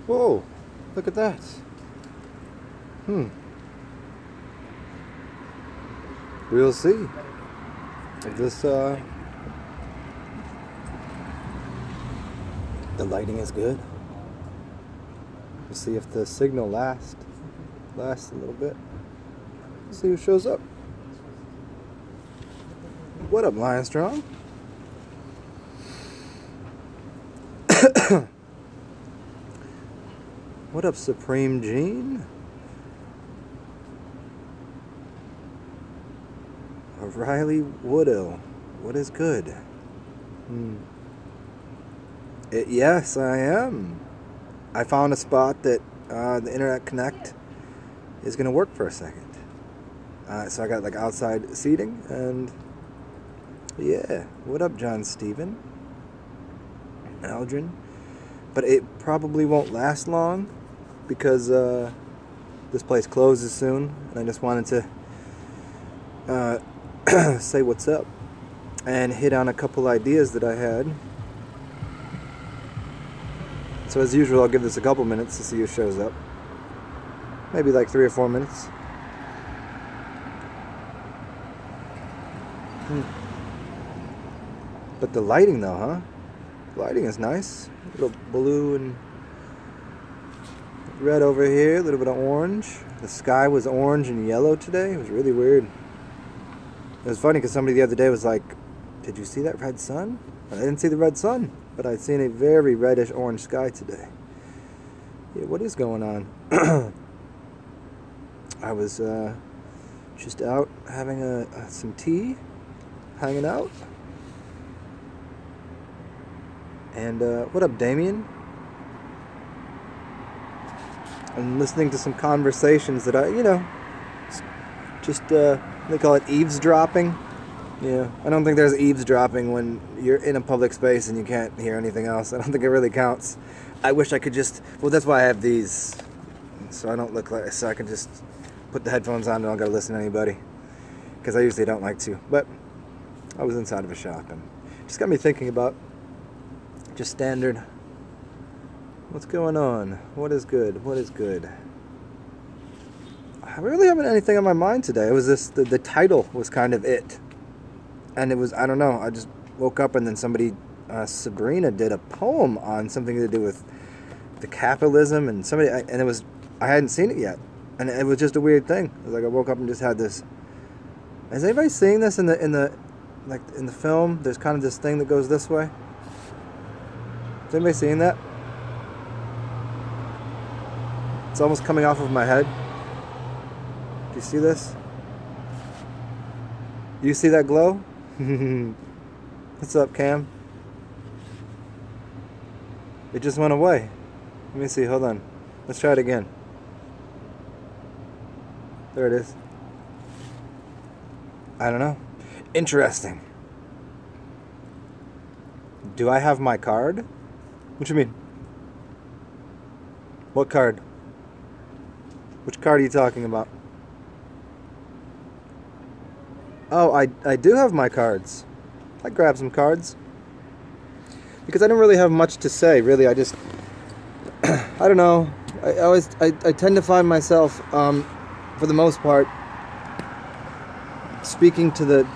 Whoa, look at that. We'll see if this, the lighting is good. We'll see if the signal lasts a little bit. See who shows up. What up, Lion Strong? What up, Supreme Gene? O'Reilly Woodill. What is good? Yes, I am. I found a spot that the Internet Connect is going to work for a second. So I got like outside seating, and yeah. What up, John Steven? Aldrin? But it probably won't last long because this place closes soon, and I just wanted to say what's up and hit on a couple ideas that I had. So as usual, I'll give this a couple minutes to see who shows up. Maybe like 3 or 4 minutes. But the lighting though, huh? The lighting is nice. A little blue and red over here, a little bit of orange. The sky was orange and yellow today. It was really weird. It was funny because somebody the other day was like, "Did you see that red sun?" And I didn't see the red sun, but I'd seen a very reddish orange sky today. Yeah, what is going on? I was just out having some tea, hanging out. And what up, Damien? I'm listening to some conversations that they call it eavesdropping. Yeah, I don't think there's eavesdropping when you're in a public space and you can't hear anything else. I don't think it really counts. I wish I could that's why I have these. So I don't look like, so I can just put the headphones on and I don't gotta listen to anybody. Because I usually don't like to. But I was inside of a shop and it just got me thinking about just standard. What's going on? What is good? What is good? I really haven't anything on my mind today. It was the title was kind of it. And it was, I don't know, I just woke up and then Sabrina did a poem on something to do with the capitalism and I hadn't seen it yet. And it was just a weird thing. It was like I woke up and just had this. Is anybody seeing this in the film? There's kind of this thing that goes this way. Is anybody seeing that? It's almost coming off of my head. Do you see this? You see that glow? What's up, Cam? It just went away. Let me see, hold on. Let's try it again. There it is. I don't know. Interesting. Do I have my card? What you mean? What card? Which card are you talking about? Oh, I do have my cards. I grabbed some cards. Because I don't really have much to say, really. I just, I don't know. I tend to find myself, for the most part, speaking to the,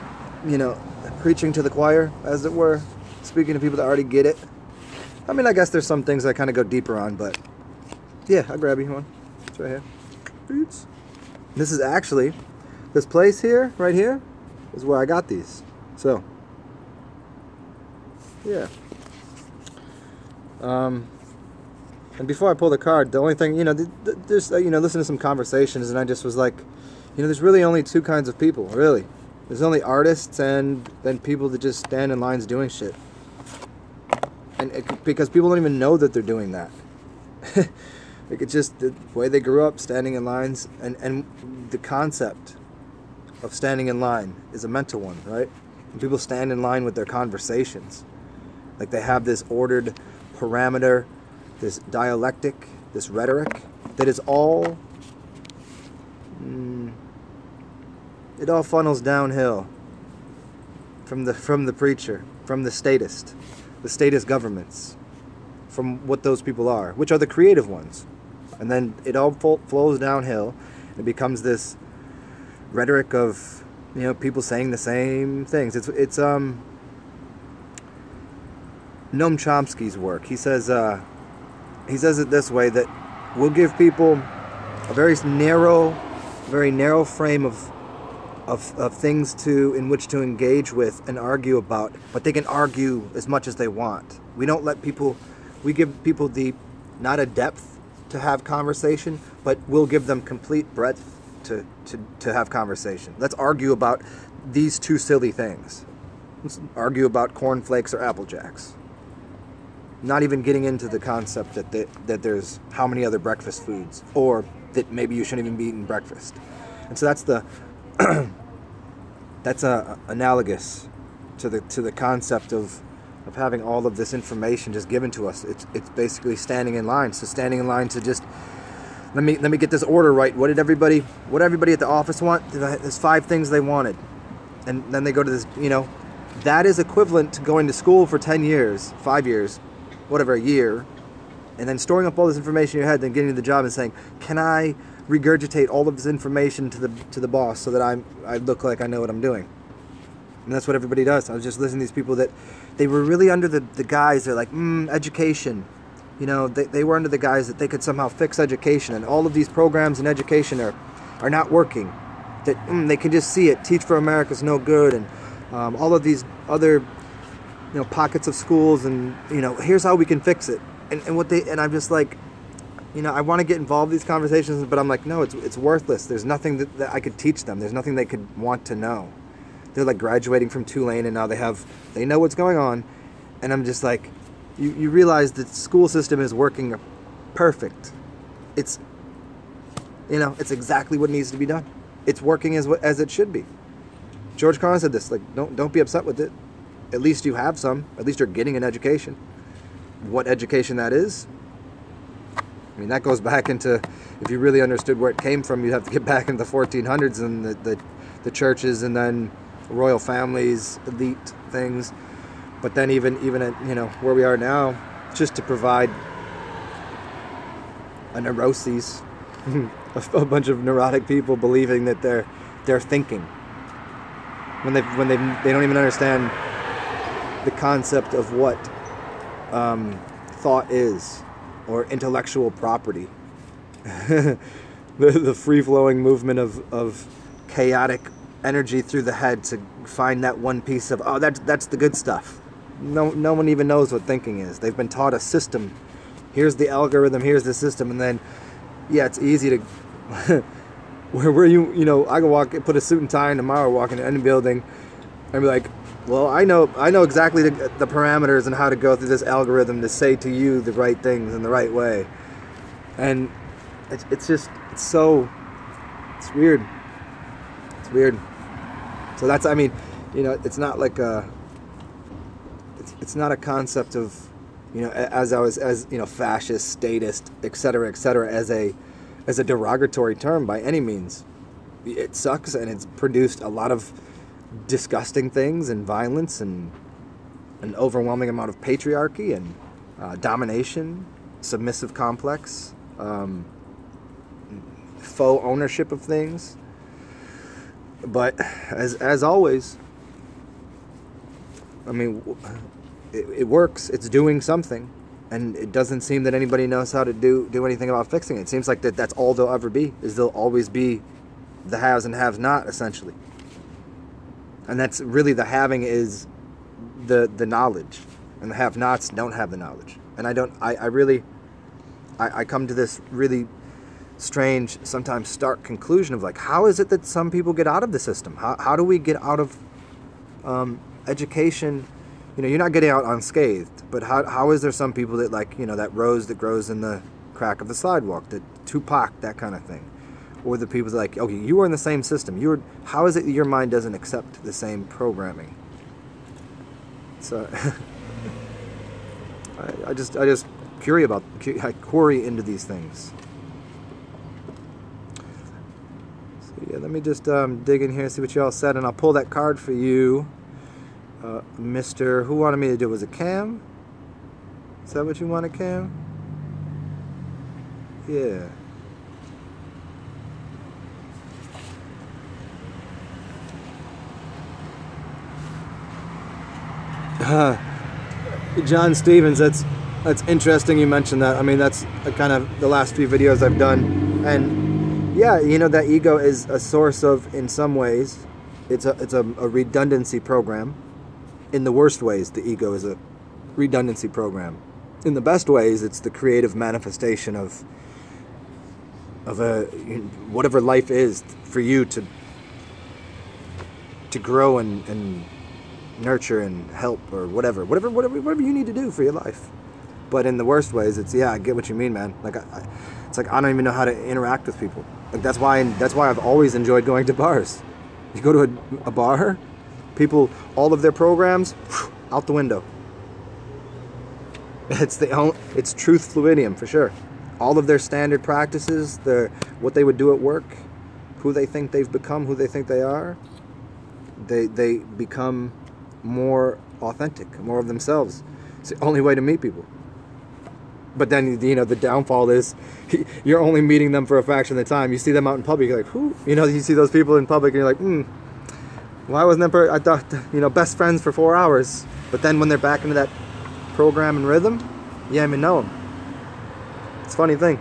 preaching to the choir, as it were. Speaking to people that already get it. I mean, I guess there's some things I kind of go deeper on, but yeah, I'll grab you one. It's right here. This is actually, this place here, right here, is where I got these. So, yeah. And before I pull the card, the only thing, there's, listen to some conversations, and I just was like, there's really only two kinds of people, really. There's only artists and then people that just stand in lines doing shit. And because people don't even know that they're doing that. Like, it's just the way they grew up, standing in lines, and the concept of standing in line is a mental one, right? And people stand in line with their conversations. Like, they have this ordered parameter, this dialectic, this rhetoric, that is all, it all funnels downhill from the preacher, from the statist governments. from what those people are, which are the creative ones. And then it all flows downhill. It becomes this rhetoric of, people saying the same things. It's Noam Chomsky's work. He says it this way, that we'll give people a very narrow frame of things in which to engage with and argue about, but they can argue as much as they want. We don't let people, we give people not a depth to have conversation, but we'll give them complete breadth to have conversation. Let's argue about these two silly things. Let's argue about cornflakes or Apple Jacks. Not even getting into the concept that there's how many other breakfast foods, or that maybe you shouldn't even be eating breakfast. And so that's analogous to the concept of having all of this information just given to us. It's basically standing in line. So standing in line to just let me get this order right. What everybody at the office want? There's 5 things they wanted, and then they go to this. That is equivalent to going to school for 10 years, 5 years, whatever, a year, and then storing up all this information in your head, then getting to the job and saying, can I regurgitate all of this information to the boss so that I look like I know what I'm doing? And that's what everybody does. I was just listening to these people that they were really under the guise, they're like, education. They were under the guise that they could somehow fix education, and all of these programs in education are not working. That they can just see it. Teach for America's no good, and all of these other pockets of schools, and here's how we can fix it. And I'm just like, I want to get involved in these conversations, but I'm like, no, it's worthless. There's nothing that I could teach them. There's nothing they could want to know. They're like graduating from Tulane, and now they know what's going on, and I'm just like, you realize the school system is working perfect. It's exactly what needs to be done. It's working as it should be. George Carlin said this, like, don't be upset with it. At least you have some. At least you're getting an education. What education that is, I mean, that goes back into, if you really understood where it came from, you'd have to get back into the 1400s and the churches, and then royal families, elite things. But then even at where we are now, just to provide a neuroses, a bunch of neurotic people believing that they're thinking when they don't even understand the concept of what thought is, or intellectual property. the free-flowing movement of chaotic energy through the head to find that one piece of, that's the good stuff. No one even knows what thinking is. They've been taught a system. Here's the algorithm, here's the system, and then, it's easy to, where I can put a suit and tie on tomorrow, walk into any building, and be like, well, I know exactly the parameters and how to go through this algorithm to say to you the right things in the right way. And it's weird. It's weird. So that's, it's not like it's not a concept of, as fascist, statist, etc., as a derogatory term by any means. It sucks, and it's produced a lot of disgusting things and violence and an overwhelming amount of patriarchy and domination, submissive complex, faux ownership of things. But as always, it works. It's doing something, and it doesn't seem that anybody knows how to do anything about fixing it. It seems like that's all they'll ever be. They'll always be the haves and haves not, essentially. And that's really, the having is the knowledge, and the have-nots don't have the knowledge. And I come to this really strange, sometimes stark conclusion of, like, how is it that some people get out of the system? How do we get out of education? You're not getting out unscathed, but how is there some people that, like, that rose that grows in the crack of the sidewalk, that Tupac, that kind of thing? Or the people that, like, okay, you were in the same system. How is it that your mind doesn't accept the same programming? So I just query into these things. So yeah, let me just dig in here and see what you all said, and I'll pull that card for you, Mr. Who wanted me to do? Was it Cam? Is that what you wanted, Cam? Yeah. John Stevens, that's interesting you mentioned that. I mean, that's kind of the last few videos I've done. And yeah, you know, that ego is a source of, in some ways, it's a redundancy program. In the worst ways, the ego is a redundancy program. In the best ways, it's the creative manifestation of a whatever life is for you to grow and nurture and help, or whatever you need to do for your life. But in the worst ways, it's, yeah, I get what you mean, man. Like it's like I don't even know how to interact with people. Like that's why I've always enjoyed going to bars. You go to a bar, people, all of their programs out the window. It's truth fluidium for sure. All of their standard practices, what they would do at work, who they think they've become, who they think they are, they become more authentic, more of themselves. It's the only way to meet people. But then, you know, the downfall is you're only meeting them for a fraction of the time. You see them out in public, you're like, who? You know, you see those people in public and you're like, why wasn't that I thought, you know, best friends for 4 hours. But then when they're back into that program and rhythm, you don't even know them. It's a funny thing.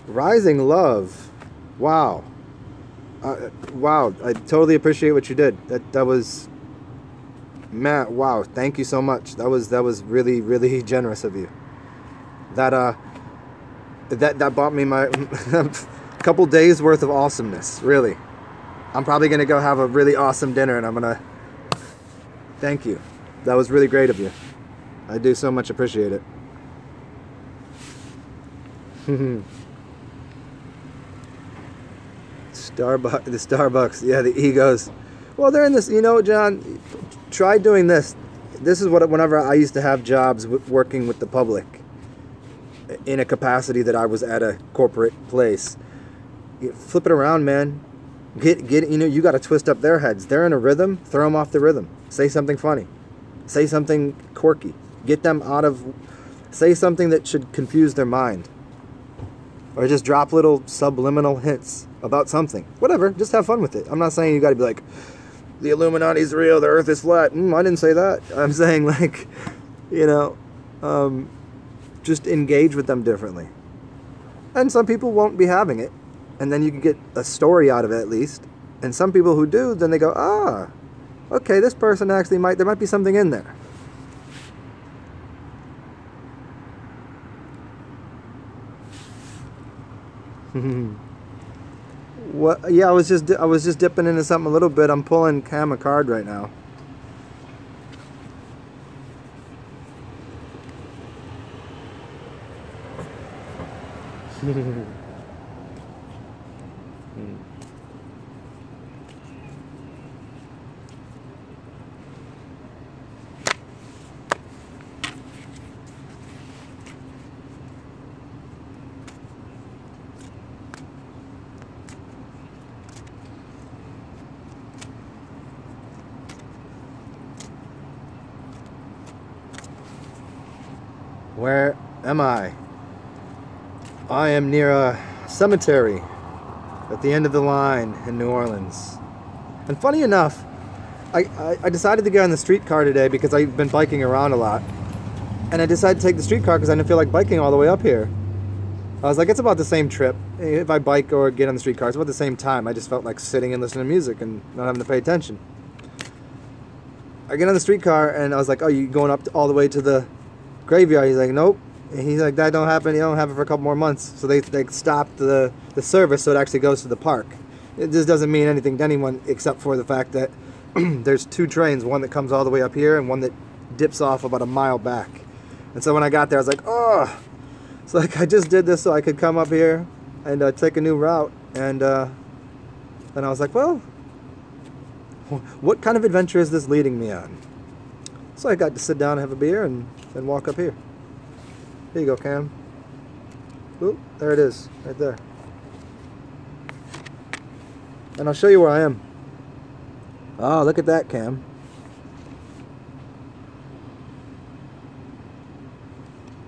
Rising love. Wow. Wow. I totally appreciate what you did. That was, Matt, wow. Thank you so much. That was really, really generous of you. That bought me my couple days worth of awesomeness, really. I'm probably going to go have a really awesome dinner, and I'm going to thank you. That was really great of you. I do so much appreciate it. The Starbucks, yeah, the egos. Well, they're in this, you know, John, try doing this. This is whenever I used to have jobs working with the public in a capacity that I was at a corporate place. Flip it around, man. Get you know, you got to twist up their heads. They're in a rhythm, throw them off the rhythm. Say something funny. Say something quirky. Get them say something that should confuse their mind. Or just drop little subliminal hints about something. Whatever, just have fun with it. I'm not saying you got to be like, the Illuminati's real, the earth is flat. I didn't say that. I'm saying, like, you know, just engage with them differently. And some people won't be having it. And then you can get a story out of it at least. And some people who do, then they go, okay, this person actually there might be something in there. What? Yeah, I was just dipping into something a little bit. I'm pulling Cam a card right now. Where am I? I am near a cemetery at the end of the line in New Orleans. And funny enough, I decided to get on the streetcar today because I've been biking around a lot. And I decided to take the streetcar because I didn't feel like biking all the way up here. I was like, it's about the same trip. If I bike or get on the streetcar, it's about the same time. I just felt like sitting and listening to music and not having to pay attention. I get on the streetcar and I was like, oh, you going up all the way to the graveyard? He's like, nope. And he's like, that don't happen. You don't have it for a couple more months. So they stopped the service so it actually goes to the park. It just doesn't mean anything to anyone except for the fact that there's two trains, one that comes all the way up here and one that dips off about a mile back. And so when I got there, I was like, oh. It's like I just did this so I could come up here and take a new route. And I was like, well, what kind of adventure is this leading me on? So I got to sit down and have a beer and then walk up here. Here you go, Cam. Oop, there it is, right there. And I'll show you where I am. Oh, look at that, Cam.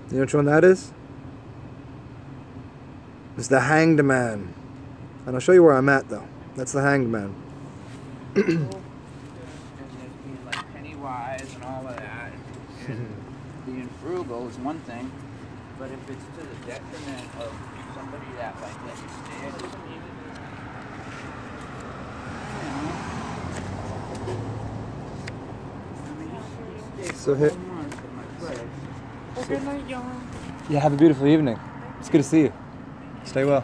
You know which one that is? It's the Hanged Man. And I'll show you where I'm at, though. That's the Hanged Man. And there's being like penny wise and all of that. And being frugal is one thing, but if it's to the detriment of somebody that like lets you stay, it doesn't mean So hit. Good night, y'all. Yeah, have a beautiful evening. It's good to see you. Stay well.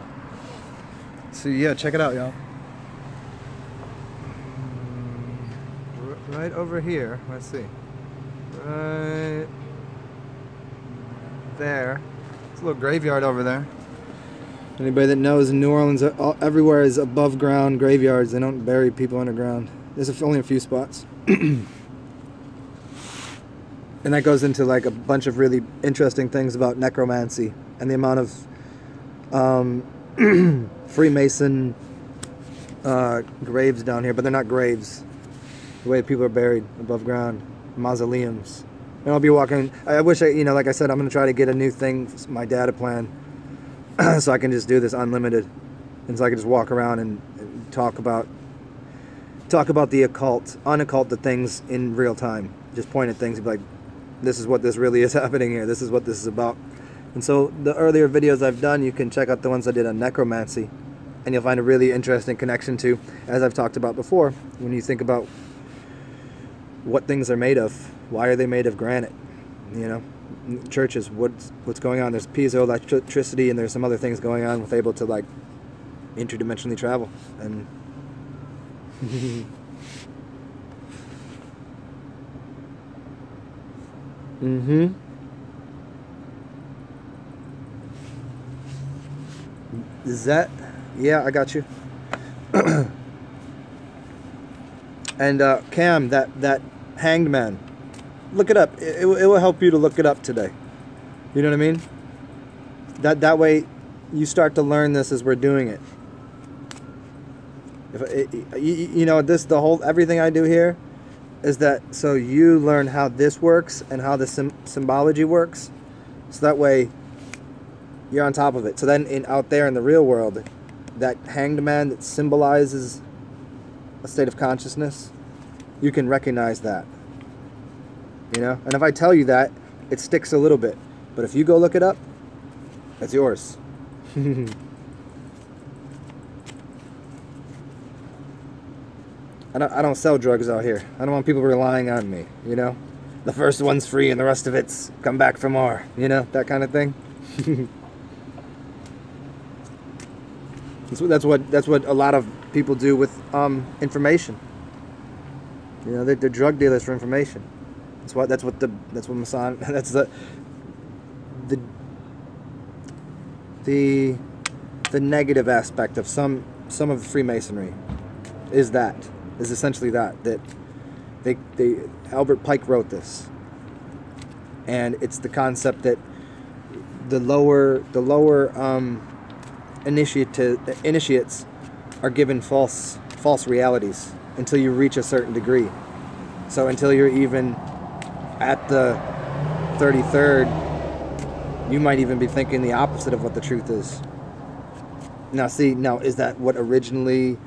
So yeah, check it out, y'all. Right over here, let's see. Right there. It's a little graveyard over there. Anybody that knows, in New Orleans, everywhere is above ground graveyards. They don't bury people underground. There's only a few spots. And that goes into like a bunch of really interesting things about necromancy and the amount of Freemason graves down here, but they're not graves. The way people are buried above ground, mausoleums. And I'll be walking. I wish like I said, I'm gonna try to get a new thing, my data plan, so I can just do this unlimited, and so I can just walk around and talk about the occult, unoccult the things in real time. Just point at things and be like, this is what this really is happening here. This is what this is about. And so the earlier videos I've done, you can check out the ones I did on necromancy, and you'll find a really interesting connection to, as I've talked about before, when you think about what things are made of. Why are they made of granite? Churches, what's going on? There's piezoelectricity, and there's some other things going on with able to like interdimensionally travel. And Is that? Yeah, I got you. And Cam, that Hanged Man, look it up. It will help you to look it up today. You know what I mean? That way, you start to learn this as we're doing it. Everything I do here is that so you learn how this works and how the symbology works, so that way you're on top of it. So then out there in the real world, that Hanged Man that symbolizes a state of consciousness, you can recognize that. And if I tell you that, it sticks a little bit, but if you go look it up, it's yours. I don't sell drugs out here. I don't want people relying on me, The first one's free and the rest of it's come back for more, that kind of thing. That's what a lot of people do with information. They're drug dealers for information. That's what Mason. That's the negative aspect of some of Freemasonry is essentially that they Albert Pike wrote this, and it's the concept that the lower initiates are given false realities until you reach a certain degree. So until you're even at the 33rd, you might even be thinking the opposite of what the truth is. Now is that what originally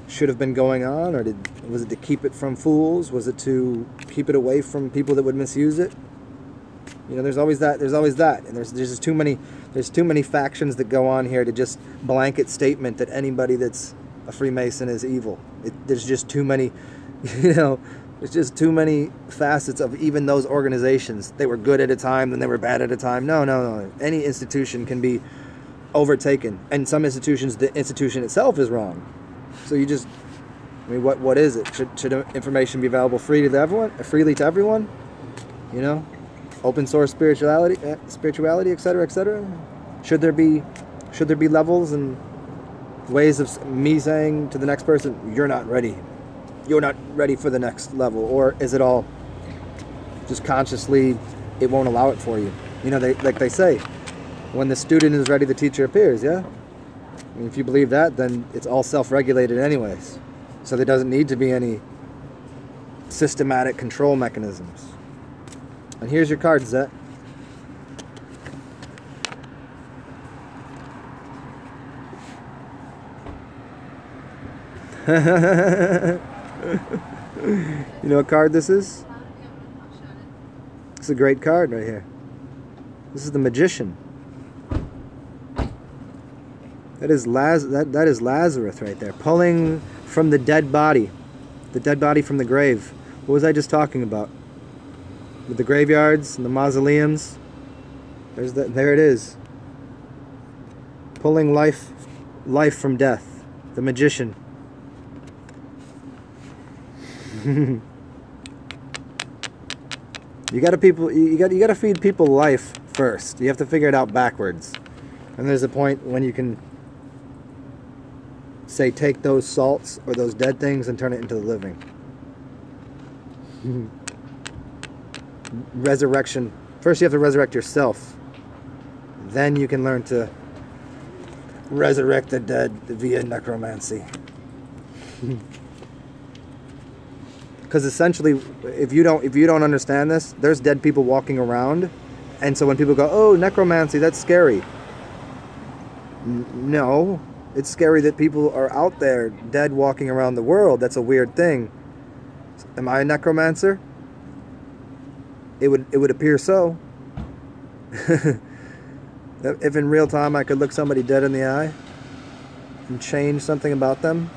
should have been going on, or was it to keep it from fools? Was it to keep it away from people that would misuse it? There's always that, and there's just too many factions that go on here to just blanket statement that anybody that's a Freemason is evil. There's just too many, there's just too many facets of even those organizations. They were good at a time, then they were bad at a time. No. Any institution can be overtaken, and some institutions, the institution itself is wrong. So what is it? Should information be available freely to everyone? Open source spirituality, etc., etc. Should there be levels and ways of me saying to the next person, you're not ready for the next level, or is it all just consciously it won't allow it for you? They say, when the student is ready, the teacher appears. Yeah. If you believe that, then it's all self-regulated anyways. So there doesn't need to be any systematic control mechanisms. And here's your card, Zet. You know what card this is? It's a great card right here. This is the Magician. That is Lazarus right there, pulling from the dead body from the grave. What was I just talking about? With the graveyards and the mausoleums. There it is. Pulling life from death. The Magician. You gotta feed people life first. You have to figure it out backwards. And there's a point when you can say, take those salts or those dead things and turn it into the living. Resurrection. First you have to resurrect yourself. Then you can learn to resurrect the dead via necromancy. Because essentially, if you don't understand this, there's dead people walking around, and so when people go, "Oh, necromancy, that's scary," no, it's scary that people are out there dead walking around the world. That's a weird thing. Am I a necromancer? It would appear so. If in real time I could look somebody dead in the eye and change something about them.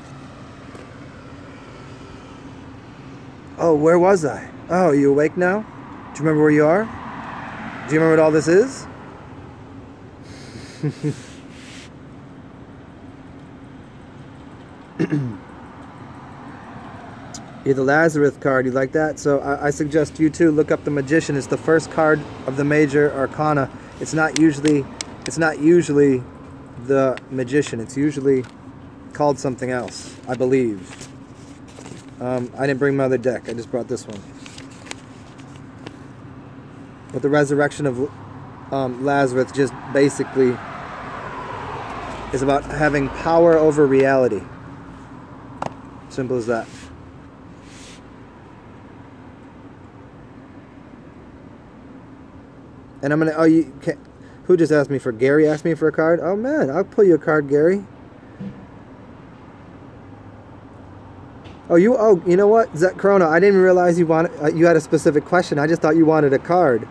Oh, where was I? Oh, are you awake now? Do you remember where you are? Do you remember what all this is? You're the Lazarus card. You like that? So I suggest you too look up the Magician. It's the first card of the major arcana. It's not usually the Magician. It's usually called something else, I believe. I didn't bring my other deck. I just brought this one. But the resurrection of Lazarus just basically is about having power over reality. Simple as that. And I'm gonna. Who just asked me for? Gary asked me for a card. Oh man, I'll pull you a card, Gary. Oh, you know what, Zet Corona? I didn't realize you had a specific question. I just thought you wanted a card.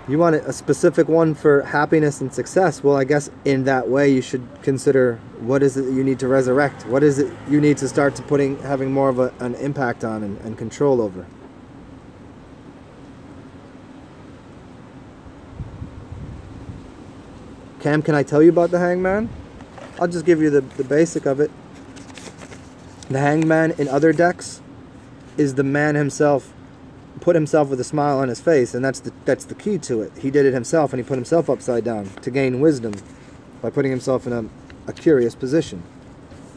You wanted a specific one for happiness and success. Well, I guess in that way you should consider what is it that you need to resurrect. What is it you need to start to having more of an impact on and control over. Cam, can I tell you about the Hangman? I'll just give you the basic of it. The Hangman in other decks is the man himself, put himself with a smile on his face, and that's the key to it. He did it himself, and he put himself upside down to gain wisdom by putting himself in a curious position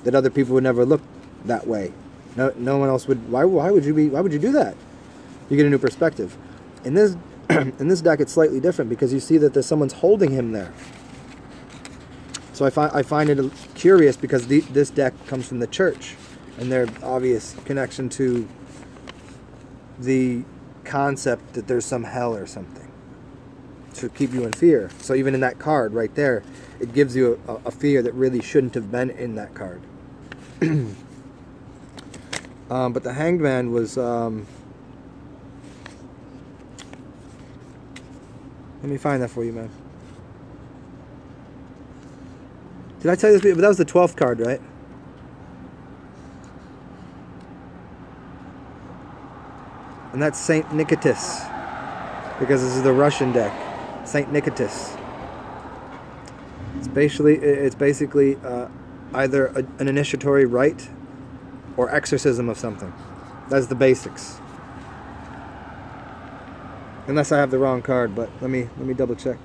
that other people would never look that way. No one else would. Why would you do that? You get a new perspective. In this in this deck, it's slightly different because you see that someone's holding him there. So I find it curious because this deck comes from the church. And their obvious connection to the concept that there's some hell or something to keep you in fear. So even in that card right there, it gives you a fear that really shouldn't have been in that card. But the Hanged Man was... let me find that for you, man. Did I tell you this? But that was the 12th card, right? And that's Saint Nikitas, because this is the Russian deck. Saint Nikitas. It's basically either an initiatory rite or exorcism of something. That's the basics. Unless I have the wrong card, but let me double check.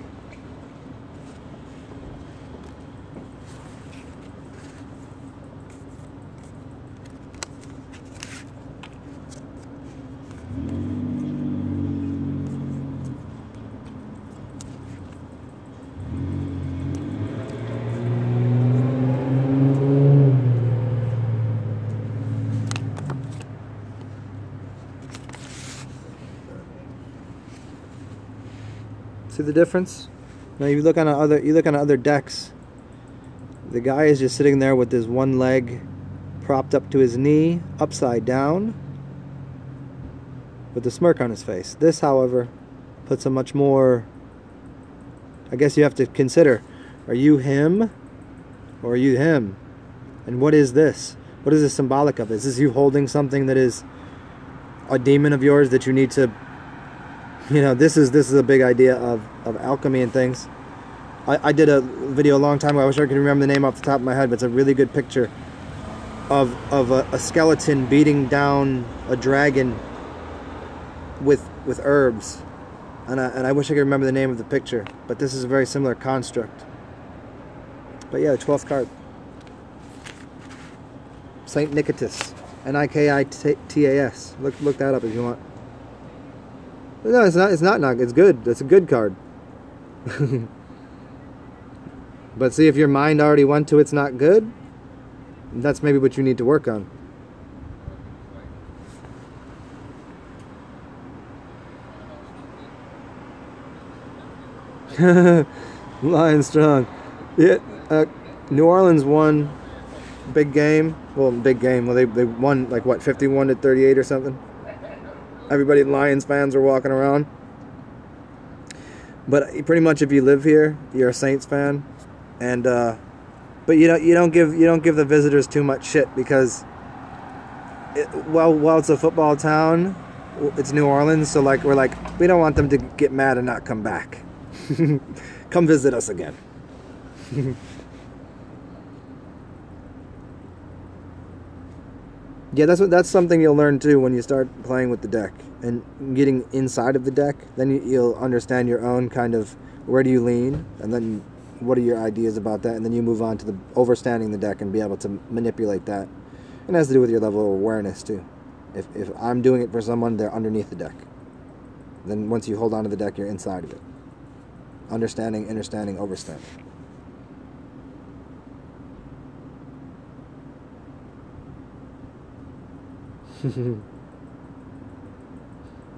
See the difference? Now you look on other decks. The guy is just sitting there with his one leg propped up to his knee, upside down, with a smirk on his face. This, however, puts a much more... I guess you have to consider, are you him or are you him? And what is this? What is this symbolic of? Is this you holding something that is a demon of yours that you need to... You know, this is a big idea of alchemy and things. I did a video a long time ago. I wish I could remember the name off the top of my head, but it's a really good picture of a skeleton beating down a dragon with herbs. And I wish I could remember the name of the picture, but this is a very similar construct. But yeah, the 12th card. Saint Nikitas. Nikitas. Look that up if you want. No, it's not. It's good. It's a good card. But see, if your mind already went to it's not good, that's maybe what you need to work on. Lion strong. Yeah, New Orleans won big game. Well, big game. Well, they won like what, 51-38 or something. Everybody, Lions fans, are walking around. But pretty much, if you live here, you're a Saints fan. And but you don't give the visitors too much shit because while it's a football town, it's New Orleans, so like we don't want them to get mad and not come back. Come visit us again. Yeah, that's something you'll learn too when you start playing with the deck and getting inside of the deck. Then you'll understand your own kind of where do you lean, and then what are your ideas about that, and then you move on to the overstanding the deck and be able to manipulate that. And it has to do with your level of awareness too. If I'm doing it for someone, they're underneath the deck. Then once you hold on to the deck, you're inside of it. Understanding, overstanding.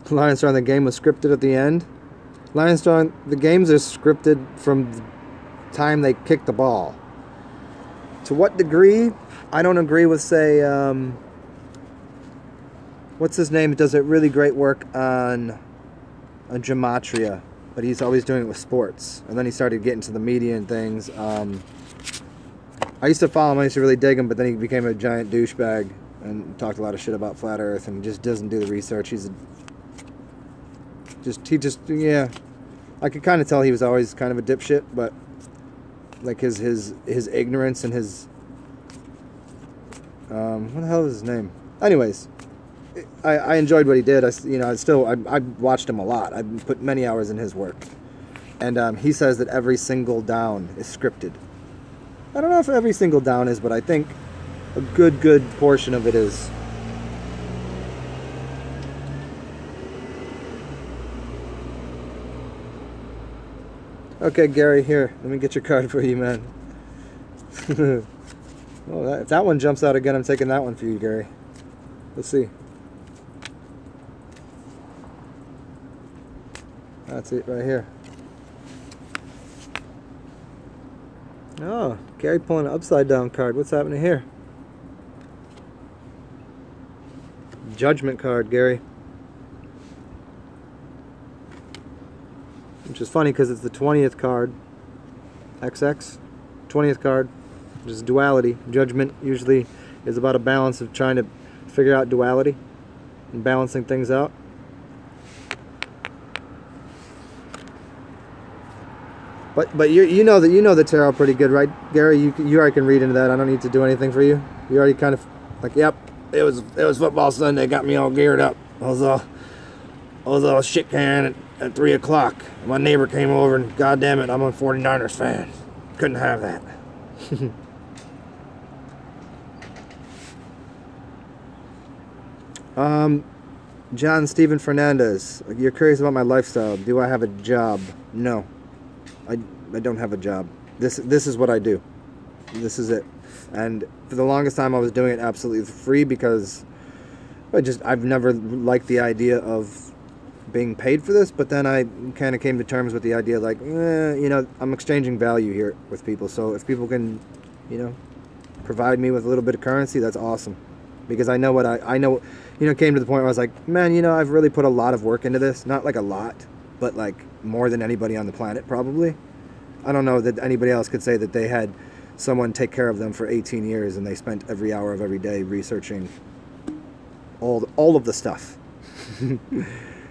Lionstrong, the game was scripted at the end. Lionstrong, the games are scripted from the time they kick the ball. To what degree? I don't agree with, say, what's his name? Does a really great work on gematria, but he's always doing it with sports. And then he started getting to the media and things. I used to follow him, I used to really dig him, but then he became a giant douchebag and talked a lot of shit about flat Earth and just doesn't do the research. Yeah. I could kind of tell he was always kind of a dipshit, but like his ignorance and his what the hell is his name? Anyways, I enjoyed what he did. I watched him a lot. I put many hours in his work, and he says that every single down is scripted. I don't know if every single down is, but I think a good portion of it is. Okay, Gary, here, let me get your card for you, man. Oh, if that one jumps out again, I'm taking that one for you, Gary. Let's see. That's it right here. Oh, Gary pulling an upside down card. What's happening here? Judgment card, Gary. Which is funny because it's the 20th card. XX. 20th card. Which is duality. Judgment usually is about a balance of trying to figure out duality and balancing things out. But you know the tarot pretty good, right, Gary? You already can read into that. I don't need to do anything for you. You already kind of like, yep. It was football Sunday. Got me all geared up. I was all shit can at 3 o'clock. My neighbor came over and God damn it, I'm a 49ers fan. Couldn't have that. John Steven Fernandez. You're curious about my lifestyle. Do I have a job? No. I don't have a job. This is what I do. This is it. And for the longest time I was doing it absolutely free because I've never liked the idea of being paid for this, but then I kind of came to terms with the idea like, you know, I'm exchanging value here with people. So if people can, you know, provide me with a little bit of currency, that's awesome. Because I know what I know, you know, came to the point where I was like, man, you know, I've really put a lot of work into this. Not like a lot, but like more than anybody on the planet probably. I don't know that anybody else could say that they had someone take care of them for 18 years and they spent every hour of every day researching all of the stuff.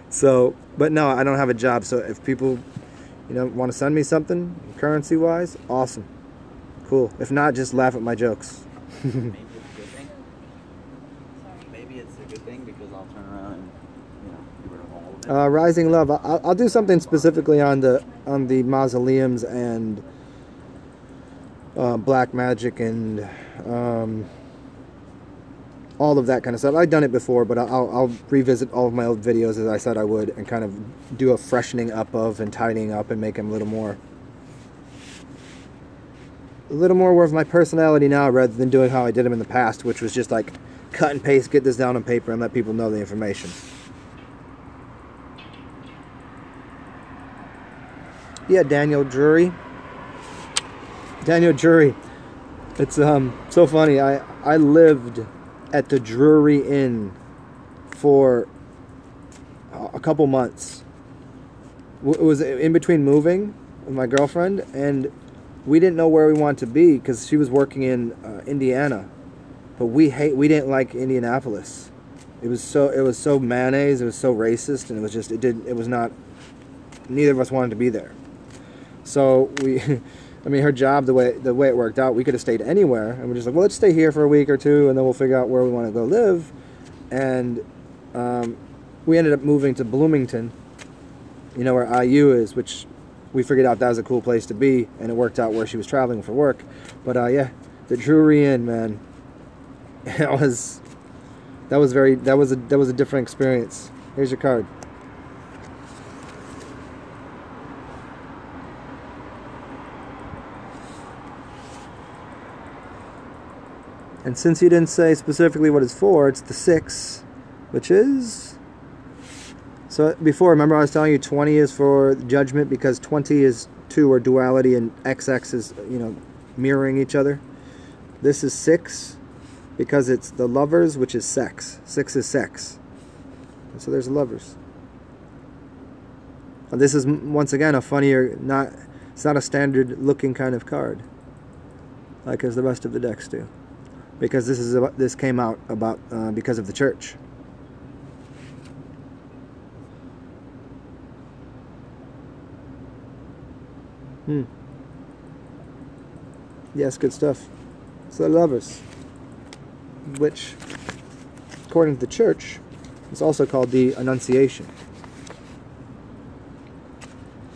So, but no, I don't have a job. So if people, you know, want to send me something currency wise, awesome, cool. If not, just laugh at my jokes. Maybe it's a good thing. Maybe it's a good thing because I'll turn around and, you know, get rid of all of it. Rising Love. I'll do something specifically on the mausoleums and black magic and all of that kind of stuff. I've done it before, but I'll revisit all of my old videos as I said I would, and kind of do a freshening up of and tidying up and make them a little more of my personality now, rather than doing how I did them in the past, which was just like cut and paste, get this down on paper, and let people know the information. Yeah, Daniel Drury. It's so funny. I lived at the Drury Inn for a couple months. It was in between moving with my girlfriend, and we didn't know where we wanted to be because she was working in Indiana, but we didn't like Indianapolis. It was so mayonnaise. It was so racist, and it was not. Neither of us wanted to be there. So I mean, her job, the way it worked out, we could have stayed anywhere, and we're just like, well, let's stay here for a week or two, and then we'll figure out where we want to go live. And we ended up moving to Bloomington, you know, where IU is, which we figured out that was a cool place to be, and it worked out where she was traveling for work. But yeah, the Drury Inn, man, that was a different experience. Here's your card. And since you didn't say specifically what it's for, it's the 6, which is... So before, remember I was telling you 20 is for judgment because 20 is 2 or duality, and XX is, you know, mirroring each other. This is 6 because it's the lovers, which is sex. 6 is sex. And so there's lovers. Now this is, once again, a funnier, it's not a standard looking kind of card, like as the rest of the decks do. Because this came out about because of the church. Yes, good stuff. So the lovers, which, according to the church, is also called the Annunciation,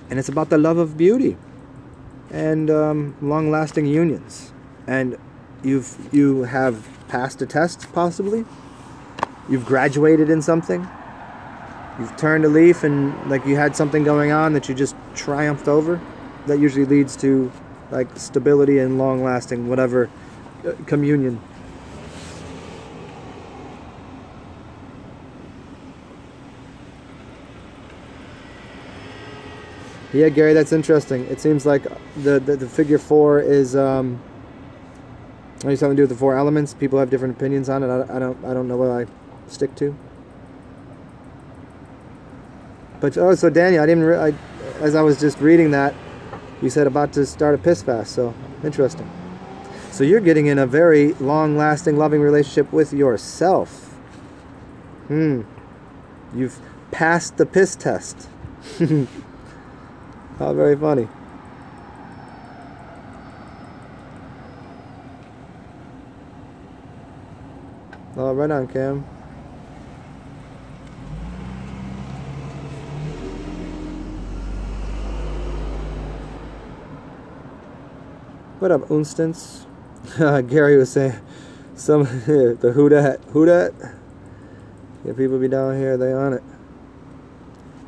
and it's about the love of beauty and long-lasting unions. And you have passed a test, possibly. You've graduated in something. You've turned a leaf, and like you had something going on that you just triumphed over. That usually leads to like stability and long-lasting whatever communion. Yeah, Gary, that's interesting. It seems like the figure 4 is something to do with the 4 elements. People have different opinions on it. I don't know what I stick to. But so Daniel, as I was just reading that, you said about to start a piss fast. So interesting. So you're getting in a very long-lasting, loving relationship with yourself. You've passed the piss test. How very funny. Oh, right on, Cam. What up, Unstance? Gary was saying, the who dat? Yeah, people be down here, they on it.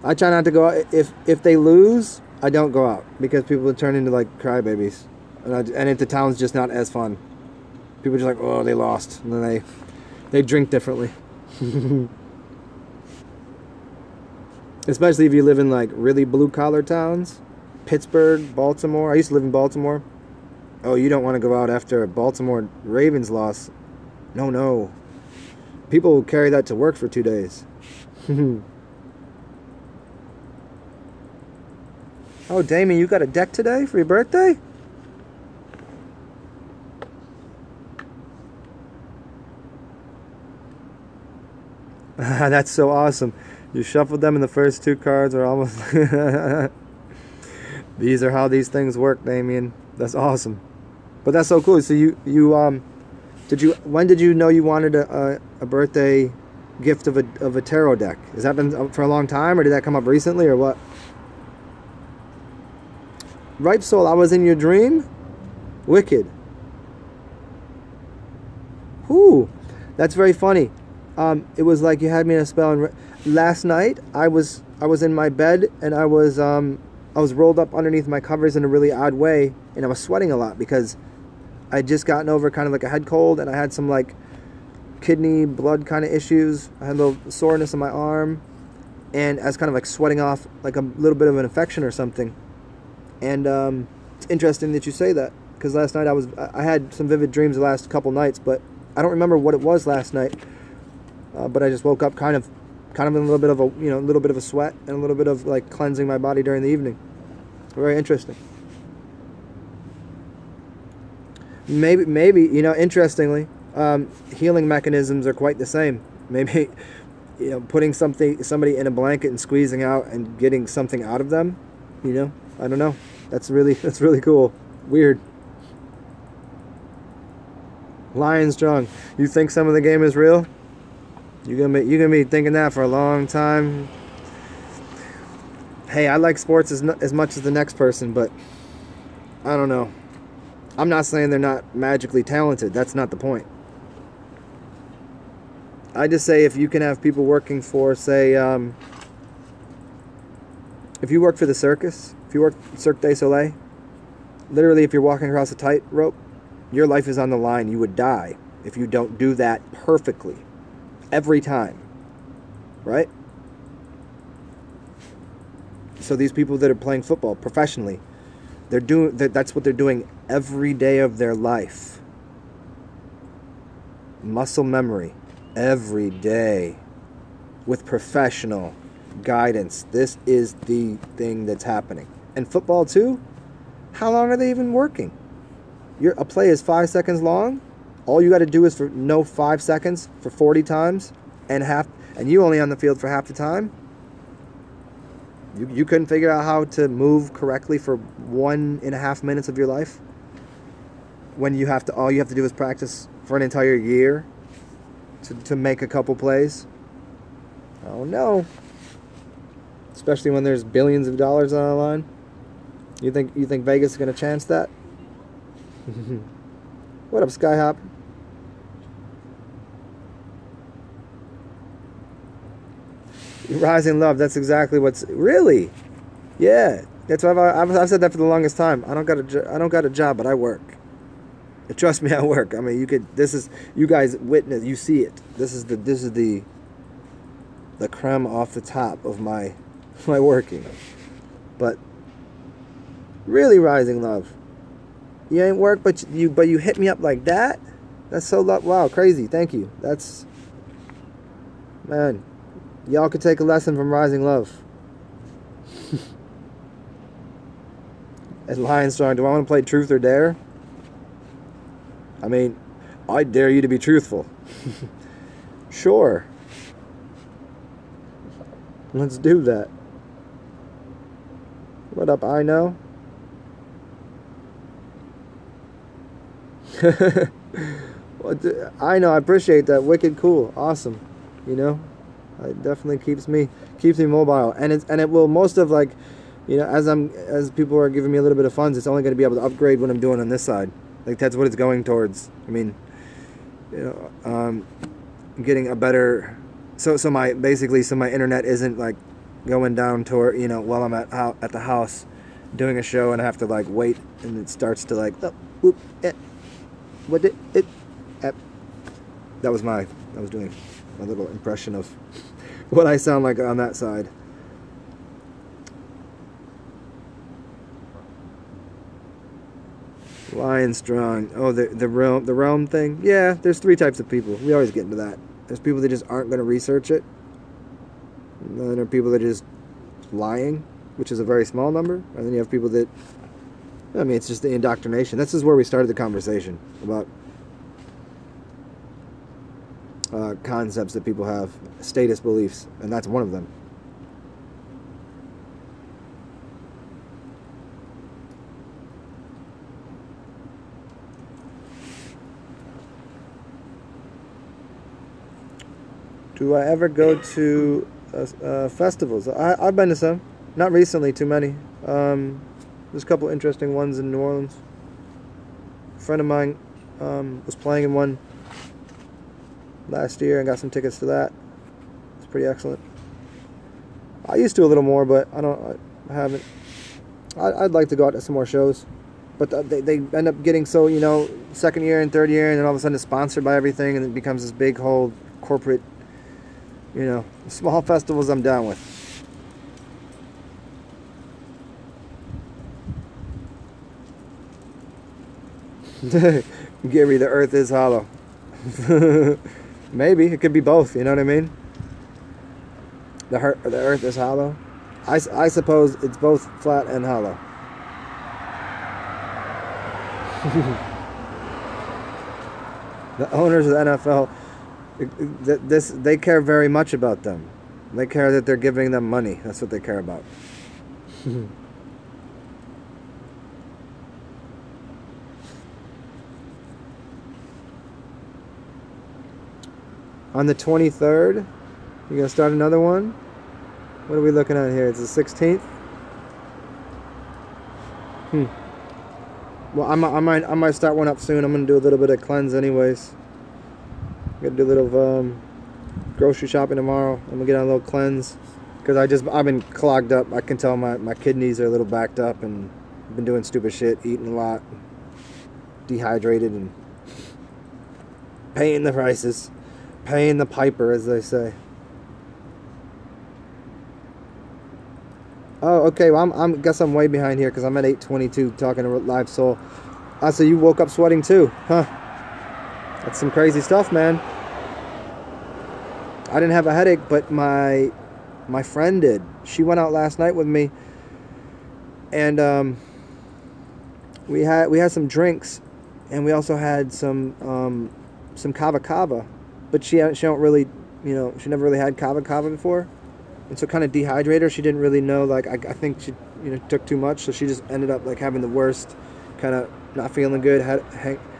I try not to go out. If they lose, I don't go out because people would turn into like crybabies, and if the town's just not as fun, people are just like, oh, they lost, and then they drink differently. Especially if you live in like really blue collar towns. Pittsburgh, Baltimore. I used to live in Baltimore. Oh, you don't want to go out after a Baltimore Ravens loss. No, no. People will carry that to work for 2 days. Oh, Damien, you got a deck today for your birthday? That's so awesome. You shuffled them and the first 2 cards are almost... These are how these things work, Damien. That's awesome. But that's so cool. So when did you know you wanted a birthday gift of a tarot deck? Has that been for a long time, or did that come up recently, or what? Ripe Soul, I was in your dream? Wicked. Whoo, that's very funny. It was like you had me in a spell. And last night I was in my bed and I was rolled up underneath my covers in a really odd way, and I was sweating a lot because I'd just gotten over kind of like a head cold, and I had some like kidney blood kind of issues. I had a little soreness in my arm, and I was kind of like sweating off like a little bit of an infection or something. And it's interesting that you say that, because last night I had some vivid dreams the last couple nights, but I don't remember what it was last night. But I just woke up kind of in a little bit of a sweat and a little bit of like cleansing my body during the evening. Very interesting. Maybe interestingly, healing mechanisms are quite the same. Maybe putting somebody in a blanket and squeezing out and getting something out of them. I don't know. That's really cool. Weird. Lion Strong. You think some of the game is real? You're gonna be thinking that for a long time. Hey, I like sports as much as the next person, but I don't know. I'm not saying they're not magically talented. That's not the point. I just say if you can have people working for, say, if you work for the circus, if you work Cirque du Soleil, literally if you're walking across a tightrope, your life is on the line. You would die if you don't do that perfectly every time, right? So these people that are playing football professionally, that's what they're doing every day of their life. Muscle memory every day with professional guidance. This is the thing that's happening. And football too? How long are they even working? A play is 5 seconds long. All you got to do is know 5 seconds for 40 times and you only on the field for half the time. You couldn't figure out how to move correctly for 1.5 minutes of your life when all you have to do is practice for an entire year to make a couple plays. Oh no. Especially when there's billions of dollars on the line. You think Vegas is going to chance that? What up, Skyhop? Rising love. That's exactly what's really. Yeah, that's why I've said that for the longest time. I don't got a job, but I work. Trust me, I work. I mean, you guys witness. You see it. This is the creme off the top of my working. But really, rising love. You ain't work, but you hit me up like that. That's so wow, crazy. Thank you. That's, man. Y'all could take a lesson from Rising Love. As Lion Strong, do I want to play Truth or Dare? I mean, I dare you to be truthful. Sure. Let's do that. What up, I know? I know, I appreciate that. Wicked cool. Awesome. It definitely keeps me mobile, and it will most of like, as people are giving me a little bit of funds, it's only going to be able to upgrade what I'm doing on this side. Like that's what it's going towards. I mean, getting a better, so my internet isn't like going down toward while I'm at the house doing a show and I have to like wait and it starts to like I was doing a little impression of what I sound like on that side. Lion strong. Oh, the realm thing. Yeah, there's 3 types of people. We always get into that. There's people that just aren't going to research it. And then there are people that are just lying, which is a very small number. And then you have people that, I mean, it's just the indoctrination. This is where we started the conversation about concepts that people have, status beliefs, and that's one of them. Do I ever go to festivals? I've been to some. Not recently, too many. There's a couple interesting ones in New Orleans. A friend of mine was playing in one last year and got some tickets to that. It's pretty excellent. I used to a little more, but I haven't. I'd like to go out to some more shows. But they end up getting so, you know, second year and third year, and then all of a sudden it's sponsored by everything, and it becomes this big whole corporate, you know, small festivals I'm down with. Gary, the earth is hollow. Maybe. It could be both, you know what I mean? The earth is hollow. I suppose it's both flat and hollow. The owners of the NFL, they care very much about them. They care that they're giving them money. That's what they care about. On the 23rd, you're going to start another one? What are we looking at here? It's the 16th? Well, I might start one up soon. I'm going to do a little bit of cleanse anyways. I'm going to do a little grocery shopping tomorrow. I'm going to get on a little cleanse. Because I've been clogged up. I can tell my kidneys are a little backed up. And I've been doing stupid shit, eating a lot. Dehydrated and paying the prices. Paying the piper, as they say. Oh, okay. Well, I guess I'm way behind here because I'm at 8:22 talking to Live Soul. So you woke up sweating too, huh? That's some crazy stuff, man. I didn't have a headache, but my friend did. She went out last night with me, and we had some drinks, and we also had some kava. But she don't really, you know, she never really had kava before. And so kind of dehydrated her. She didn't really know, like, I think she, you know, took too much. So she just ended up, like, having the worst, kind of not feeling good,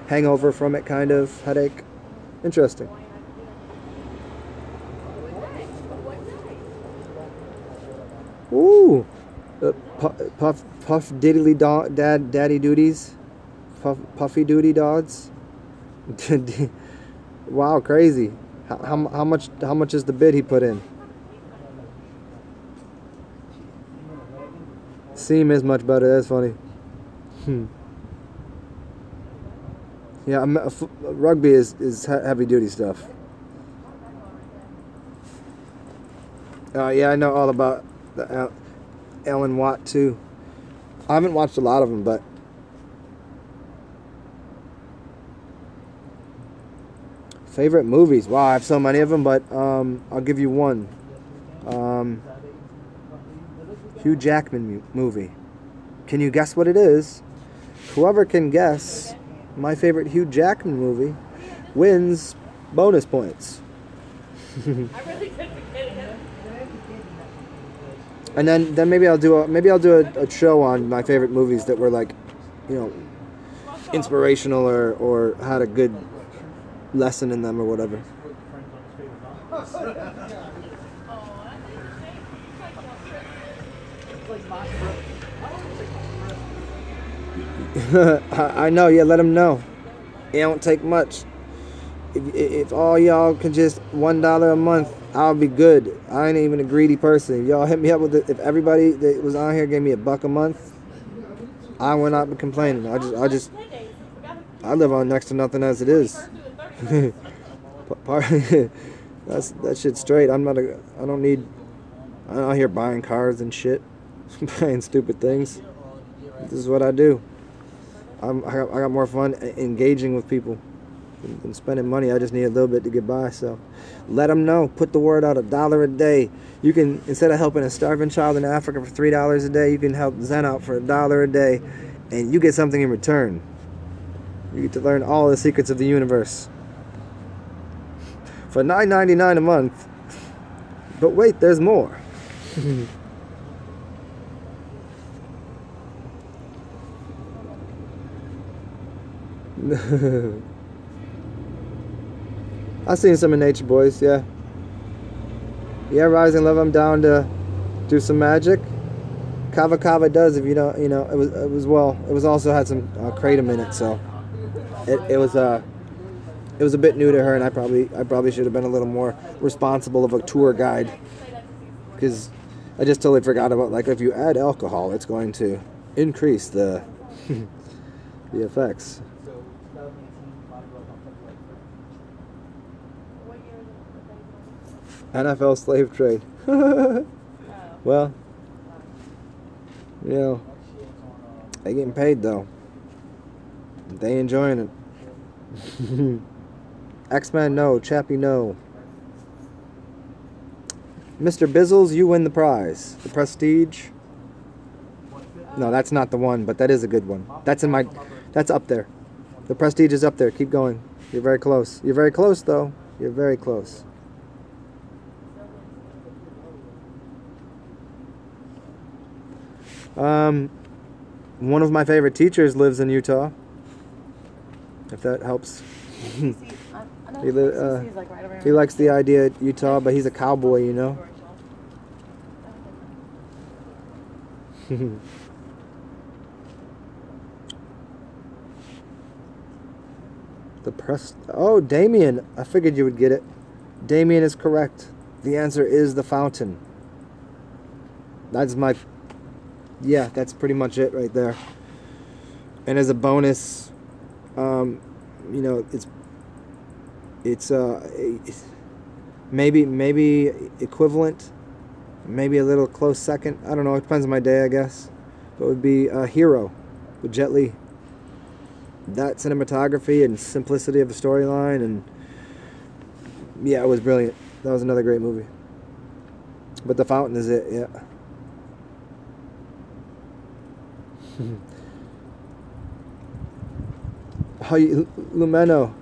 hangover from it, kind of, headache. Interesting. Ooh. Puff diddly daddy duties. Puffy duty dods. Wow, crazy. How much is the bid he put in? Seam is much better. That's funny. Yeah, rugby is heavy duty stuff. Yeah, I know all about the Alan Watt too. I haven't watched a lot of them, but favorite movies. Wow, I have so many of them, but I'll give you one. Hugh Jackman movie. Can you guess what it is? Whoever can guess my favorite Hugh Jackman movie wins bonus points. And then maybe I'll do a show on my favorite movies that were, like, you know, inspirational or had a good lesson in them or whatever. I know, yeah, let them know. It don't take much. If all y'all can just $1 a month, I'll be good. I ain't even a greedy person. If y'all hit me up with it, if everybody that was on here gave me $1 a month, I would not be complaining. I live on next to nothing as it is. That shit's straight. I'm not out here buying cars and shit. Buying stupid things. This is what I do. I got more fun engaging with people than spending money. I just need a little bit to get by. So let them know. Put the word out. $1 a day. You can, instead of helping a starving child in Africa for $3 a day, you can help Zen out for $1 a day, and you get something in return. You get to learn all the secrets of the universe for $9.99 a month. But wait, there's more. I've seen some of Nature Boys, yeah. Yeah, Rising Love, I'm down to do some magic. Kava Kava does, if you don't, you know, it was also had some kratom in it, so it was a bit new to her, and I probably should have been a little more responsible of a tour guide, because I just totally forgot about, like, if you add alcohol, it's going to increase the the effects. NFL slave trade. Well, you know, they getting paid though. They enjoying it. X-Men, no. Chappie, no. Mr. Bizzles, you win the prize. The Prestige. No, that's not the one, but that is a good one. That's up there. The Prestige is up there. Keep going. You're very close. You're very close, though. You're very close. One of my favorite teachers lives in Utah. If that helps. He likes the idea of Utah, but he's a cowboy, you know. Oh, Damien. I figured you would get it. Damien is correct. The answer is the fountain. Yeah, that's pretty much it right there. And as a bonus, you know, it's maybe equivalent, maybe a little close second. I don't know. It depends on my day, I guess. But it would be Hero with Jet Li. That cinematography and simplicity of the storyline, and yeah, it was brilliant. That was another great movie. But The Fountain is it, yeah. Lumeno.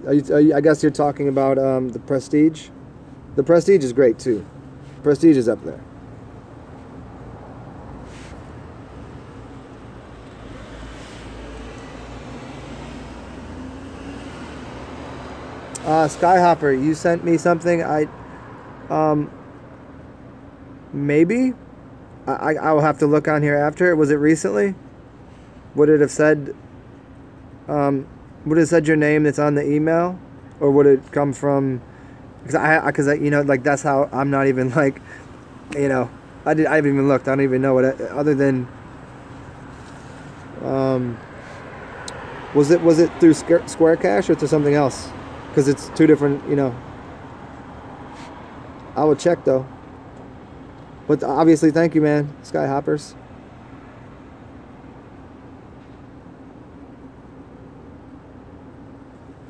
I guess you're talking about the Prestige. The Prestige is great too. Prestige is up there. Skyhopper, you sent me something. Maybe. I will have to look on here after. Was it recently? Would it have said your name that's on the email, or would it come from? Because you know, like, that's how I'm not even, like, you know, I haven't even looked. I don't even know what other than. Was it through Square Cash or through something else? Because it's two different, you know. I will check though. But obviously, thank you, man. Skyhoppers.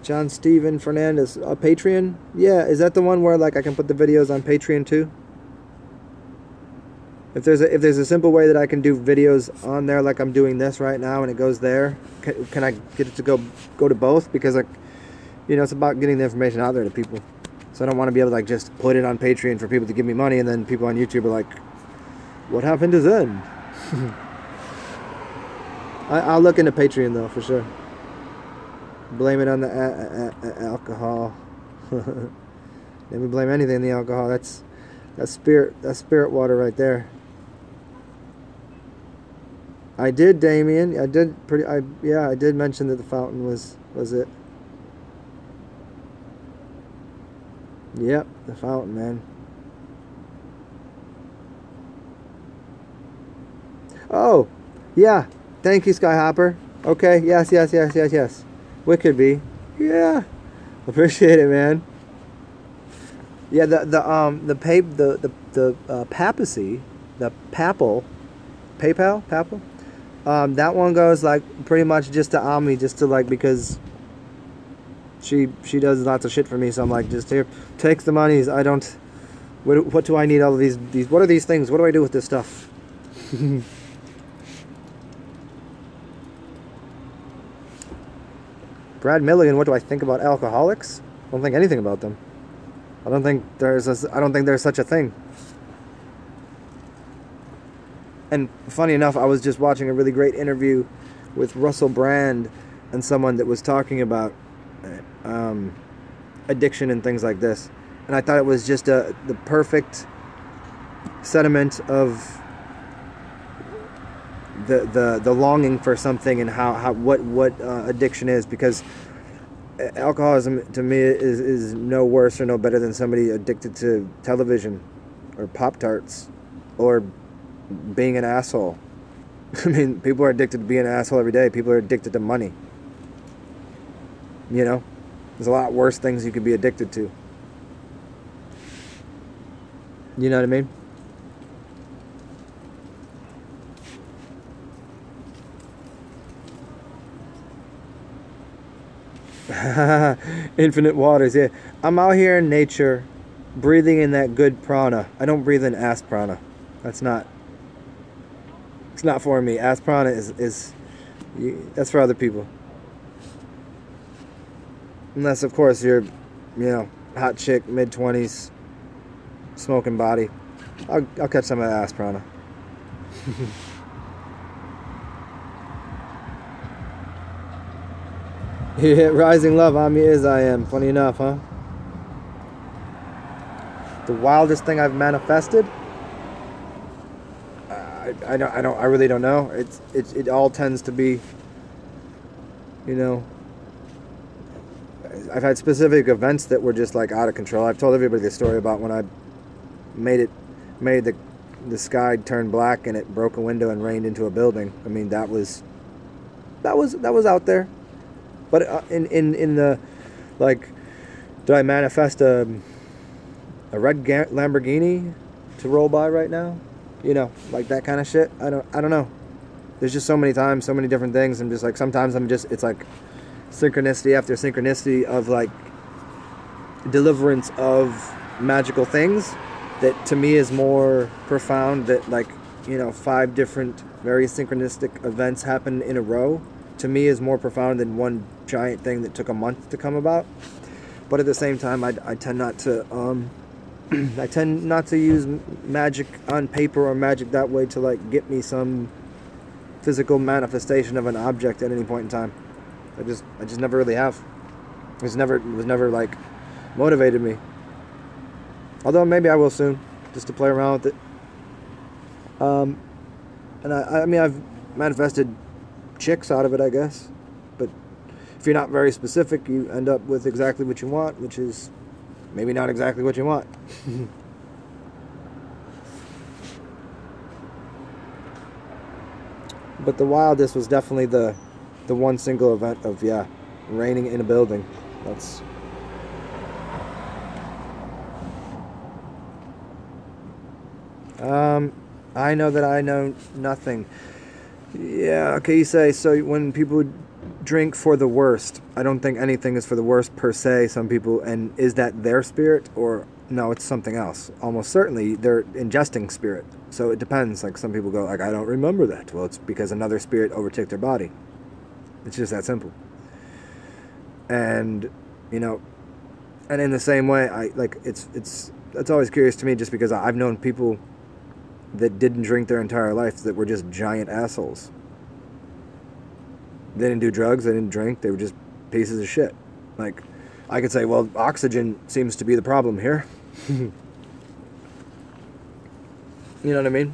John Steven Fernandez. Patreon? Yeah, is that the one where, like, I can put the videos on Patreon too? If there's a simple way that I can do videos on there, like I'm doing this right now, and it goes there, can I get it to go to both? Because, like, you know, it's about getting the information out there to people. So I don't want to be able to, like, just put it on Patreon for people to give me money, and then people on YouTube are like, what happened to Zen? I'll look into Patreon, though, for sure. Blame it on the alcohol. Never blame anything on the alcohol. That's spirit water right there. I did, Damien. I did mention that the fountain was it. Yep, the fountain, man. Oh, yeah. Thank you, Skyhopper. Okay, yes. What could be? Yeah. Appreciate it, man. Yeah, the papacy, the papal, That one goes like pretty much just to Ami, just to like because she does lots of shit for me. So I'm like, just here, take the monies. I don't. What do I need all of these? What are these things? What do I do with this stuff? Brad Milligan. What do I think about alcoholics? I don't think anything about them. I don't think there's such a thing. And funny enough, I was just watching a really great interview with Russell Brand and someone that was talking about addiction and things like this. And I thought it was just the perfect sentiment of the longing for something and what addiction is, because alcoholism to me is no worse or no better than somebody addicted to television or Pop-Tarts or being an asshole. I mean, people are addicted to being an asshole every day. People are addicted to money. You know? There's a lot worse things you could be addicted to. You know what I mean? Infinite waters, yeah. I'm out here in nature, breathing in that good prana. I don't breathe in ass prana. It's not for me. Ass prana is that's for other people. Unless, of course, you're, hot chick, mid-20s, smoking body. I'll catch some of that ass prana. Yeah, rising love, I'm as I am. Funny enough, huh? The wildest thing I've manifested? I really don't know. It all tends to be, I've had specific events that were just like out of control. I've told everybody the story about when I made the sky turn black and it broke a window and rained into a building. I mean, that was out there. But in the, like, did I manifest a red Lamborghini to roll by right now? Like that kind of shit. I don't know. There's just so many times, so many different things. I'm just like, sometimes it's like synchronicity after synchronicity of like deliverance of magical things that to me is more profound, that like 5 different very synchronistic events happen in a row to me is more profound than one giant thing that took a month to come about. But at the same time, I tend not to I tend not to use magic on paper or magic that way to like get me some physical manifestation of an object at any point in time. I just never really have. It was never like motivated me. Although maybe I will soon, just to play around with it. And I mean I've manifested chicks out of it, I guess. But if you're not very specific, you end up with exactly what you want, which is maybe not exactly what you want. But the wildest was definitely the one single event of raining in a building. That's I know that I know nothing. Yeah, okay, you say, so when people drink for the worst, I don't think anything is for the worst per se. Some people, and is that their spirit, or no, it's something else? Almost certainly they're ingesting spirit. So it depends. Like some people go like, I don't remember that. Well, it's because another spirit overtook their body. It's just that simple. And and in the same way, I like it's always curious to me, just because I've known people that didn't drink their entire life that were just giant assholes. They didn't do drugs, they didn't drink, they were just pieces of shit. Like, I could say, well, oxygen seems to be the problem here. You know what I mean?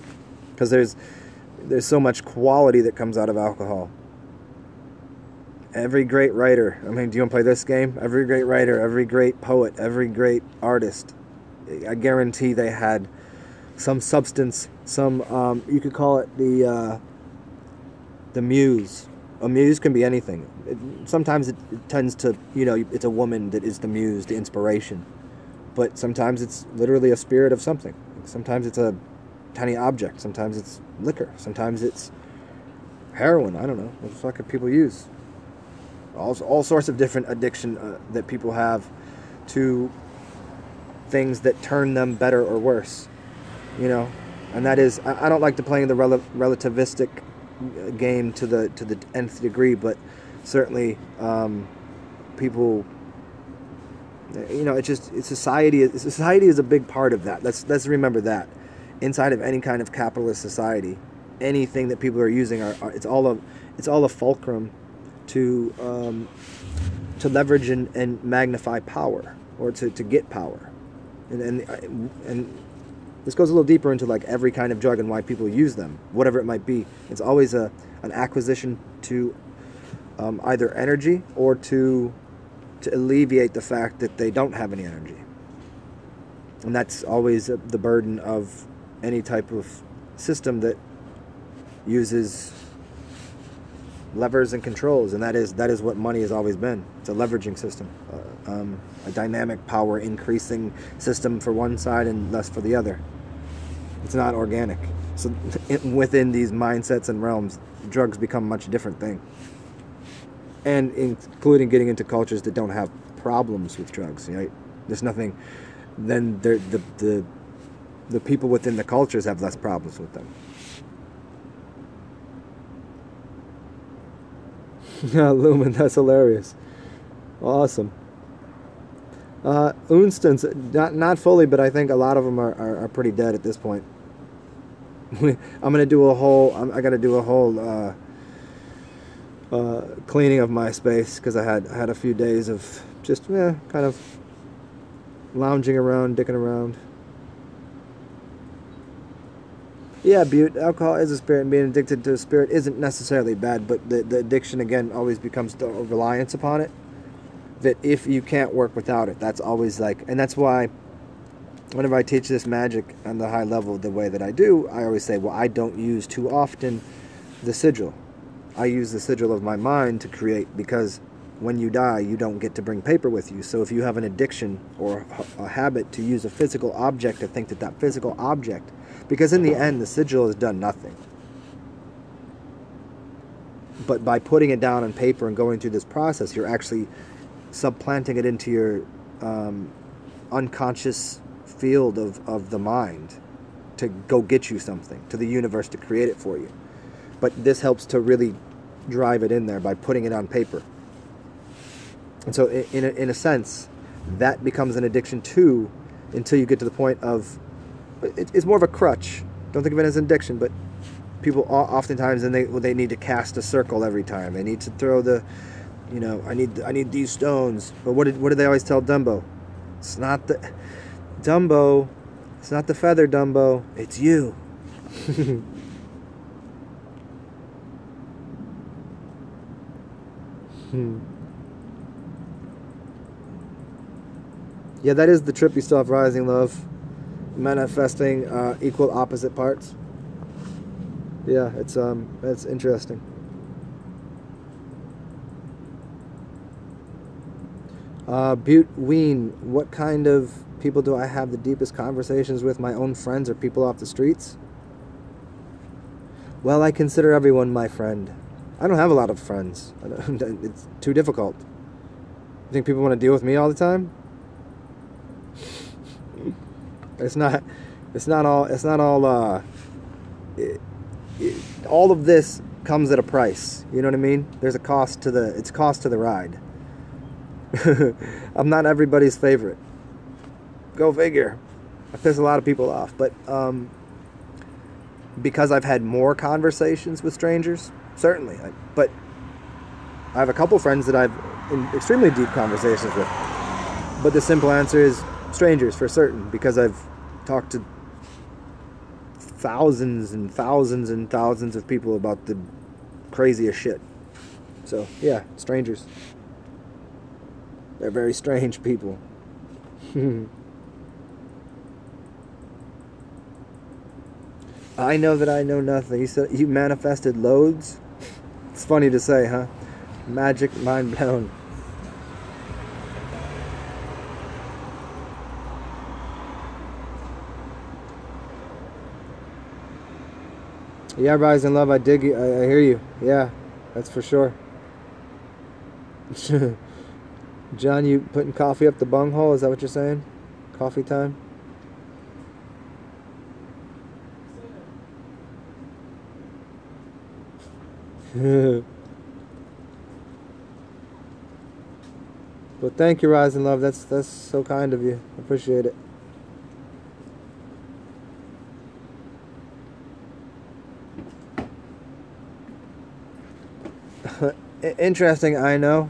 Because there's so much quality that comes out of alcohol. Every great writer, I mean, do you want to play this game? Every great writer, every great poet, every great artist, I guarantee they had some substance, some, you could call it the muse. A muse can be anything. Sometimes it tends to, it's a woman that is the muse, the inspiration. But sometimes it's literally a spirit of something. Sometimes it's a tiny object. Sometimes it's liquor. Sometimes it's Heroin, I don't know. What the fuck could people use? All sorts of different addiction that people have to things that turn them better or worse, you know. And that is, I don't like to play the relativistic game to the nth degree, but certainly people, you know, it's society. Society is a big part of that. Let's remember that. Inside of any kind of capitalist society, anything that people are using it's all a fulcrum to leverage and magnify power, or to get power, and this goes a little deeper into like every kind of drug and why people use them, whatever it might be. It's always an acquisition to either energy or to alleviate the fact that they don't have any energy, and that's always the burden of any type of system that uses levers and controls, and that is what money has always been. It's a leveraging system, a dynamic power increasing system for one side and less for the other. It's not organic. So within these mindsets and realms, drugs become a much different thing, and including getting into cultures that don't have problems with drugs. Right? There's nothing. Then the people within the cultures have less problems with them. Yeah, Lumen, that's hilarious. Awesome. Unstons, not fully, but I think a lot of them are pretty dead at this point. I'm gonna do a whole. I got to do a whole cleaning of my space because I had a few days of just kind of lounging around, dicking around. Yeah, Butte, alcohol is a spirit, and being addicted to a spirit isn't necessarily bad, but the addiction, again, always becomes the reliance upon it. That if you can't work without it, that's always like, and that's why whenever I teach this magic on the high level the way that I do, I always say, well, I don't use too often the sigil. I use the sigil of my mind to create, because when you die, you don't get to bring paper with you. So if you have an addiction or a habit to use a physical object, to think that physical object, because in the end, the sigil has done nothing. But by putting it down on paper and going through this process, you're actually supplanting it into your unconscious field of the mind to go get you something, to the universe to create it for you. But this helps to really drive it in there by putting it on paper. And so in a sense, that becomes an addiction too, until you get to the point of, it's more of a crutch. Don't think of it as an addiction, but people oftentimes, and they need to cast a circle every time. They need to throw I need these stones. But what did they always tell Dumbo? It's not the Dumbo. It's not the feather, Dumbo. It's you. Yeah, that is the trippy stuff. Rising love, manifesting equal opposite parts. Yeah, it's interesting. Butte Ween, what kind of people do I have the deepest conversations with? My own friends or people off the streets? Well, I consider everyone my friend. I don't have a lot of friends. It's too difficult. You think people want to deal with me all the time? It's not all all of this comes at a price. You know what I mean? There's a cost to the ride. I'm not everybody's favorite. Go figure. I piss a lot of people off, but because I've had more conversations with strangers, certainly. But I have a couple friends that I've in extremely deep conversations with. But the simple answer is strangers for certain, because I've talked to thousands and thousands and thousands of people about the craziest shit. So yeah, strangers. They're very strange people. I know that I know nothing. You said you manifested loads? It's funny to say, huh? Magic, mind blown. Yeah, Rise and Love, I dig you. I hear you. Yeah, that's for sure. John, you putting coffee up the bunghole? Is that what you're saying? Coffee time? Well, thank you, Rise and Love. That's so kind of you. I appreciate it. Interesting. I know.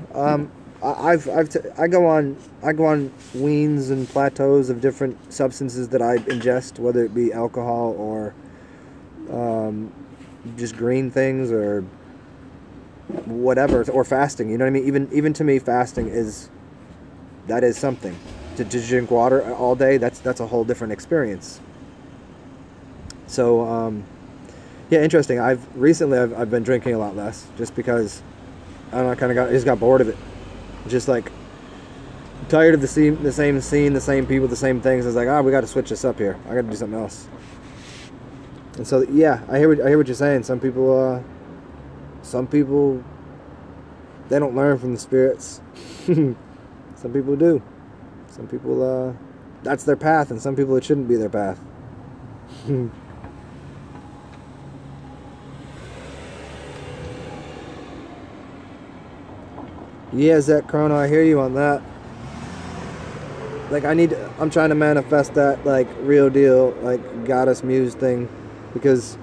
I go on weans and plateaus of different substances that I ingest, whether it be alcohol or just green things or whatever, or fasting. You know what I mean? Even to me, fasting is something. To drink water all day, that's a whole different experience. So yeah, interesting. I've been drinking a lot less just because I don't know, I just got bored of it. Just like tired of the same scene, the same people, the same things. It's like, we got to switch this up here. I got to do something else. And so yeah, I hear what you're saying. Some people they don't learn from the spirits. Some people do. Some people that's their path, and some people it shouldn't be their path. Yeah, Zach Chrono, I hear you on that. Like I'm trying to manifest that like real deal, like goddess muse thing, because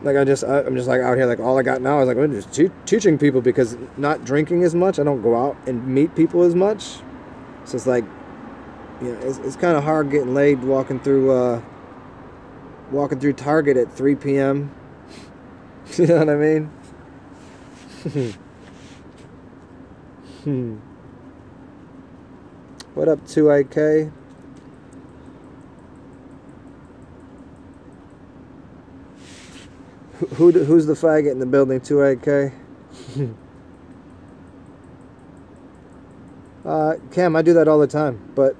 like I'm just like out here, like all I got now is like I'm just teaching people, because not drinking as much, I don't go out and meet people as much, so it's like, you know, it's kind of hard getting laid walking through Target at 3 p.m. You know what I mean? What up, 2AK? Who's the faggot in the building, 2AK? Cam, I do that all the time, but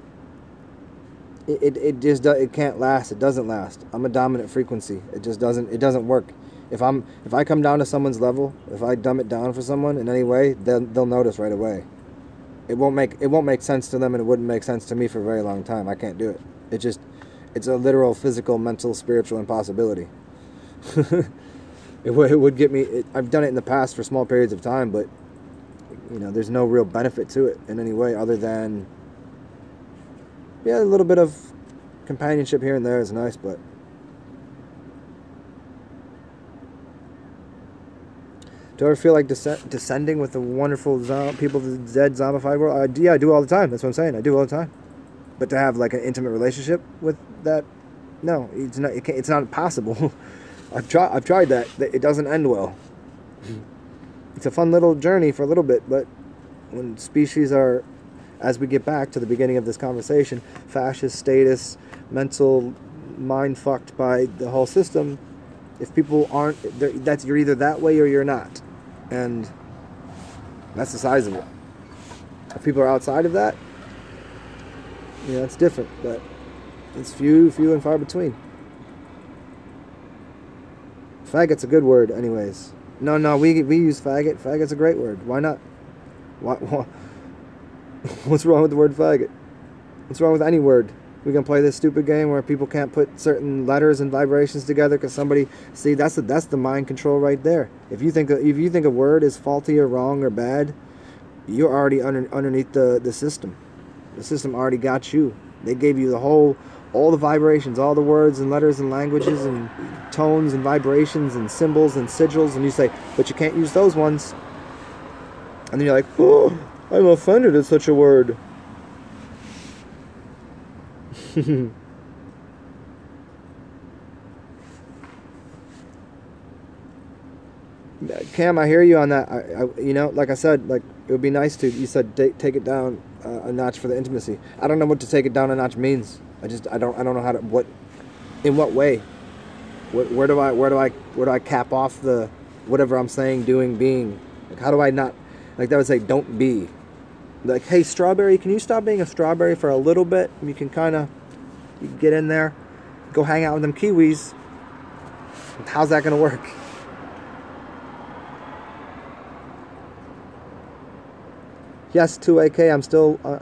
it can't last. It doesn't last. I'm a dominant frequency. It doesn't work. If I come down to someone's level, if I dumb it down for someone in any way, they'll notice right away. It won't make sense to them, and it wouldn't make sense to me for a very long time. I can't do it. It's a literal, physical, mental, spiritual impossibility. It would get me. I've done it in the past for small periods of time, but you know, there's no real benefit to it in any way other than, yeah, a little bit of companionship here and there is nice, but do you ever feel like descending with the wonderful people of the dead zombified world? Yeah, I do all the time. That's what I'm saying. I do all the time. But to have like an intimate relationship with that, no, it's not. It's not possible. I've tried that. It doesn't end well. It's a fun little journey for a little bit, but when species are, as we get back to the beginning of this conversation, fascist, statist, mental, mind fucked by the whole system. If people aren't, you're either that way or you're not, and that's the size of it. If people are outside of that, yeah, it's different, but it's few and far between. Faggot's a good word, anyways. No, we use faggot. Faggot's a great word. Why not? What's wrong with the word faggot? What's wrong with any word? We can play this stupid game where people can't put certain letters and vibrations together because somebody, see, that's the mind control right there. If you think a word is faulty or wrong or bad, you're already underneath the system. The system already got you. They gave you all the vibrations, all the words and letters and languages and tones and vibrations and symbols and sigils, and you say, but you can't use those ones. And then you're like, oh, I'm offended at such a word. Cam, I hear you on that. I you know, like I said, like it would be nice to. You said take it down a notch for the intimacy. I don't know what to take it down a notch means. I don't know how to in what way. Where do I cap off the whatever I'm saying, doing, being? Like how do I not? Like that would say don't be. Like, hey, strawberry, can you stop being a strawberry for a little bit? You can get in there, go hang out with them kiwis. How's that going to work? Yes, 2AK.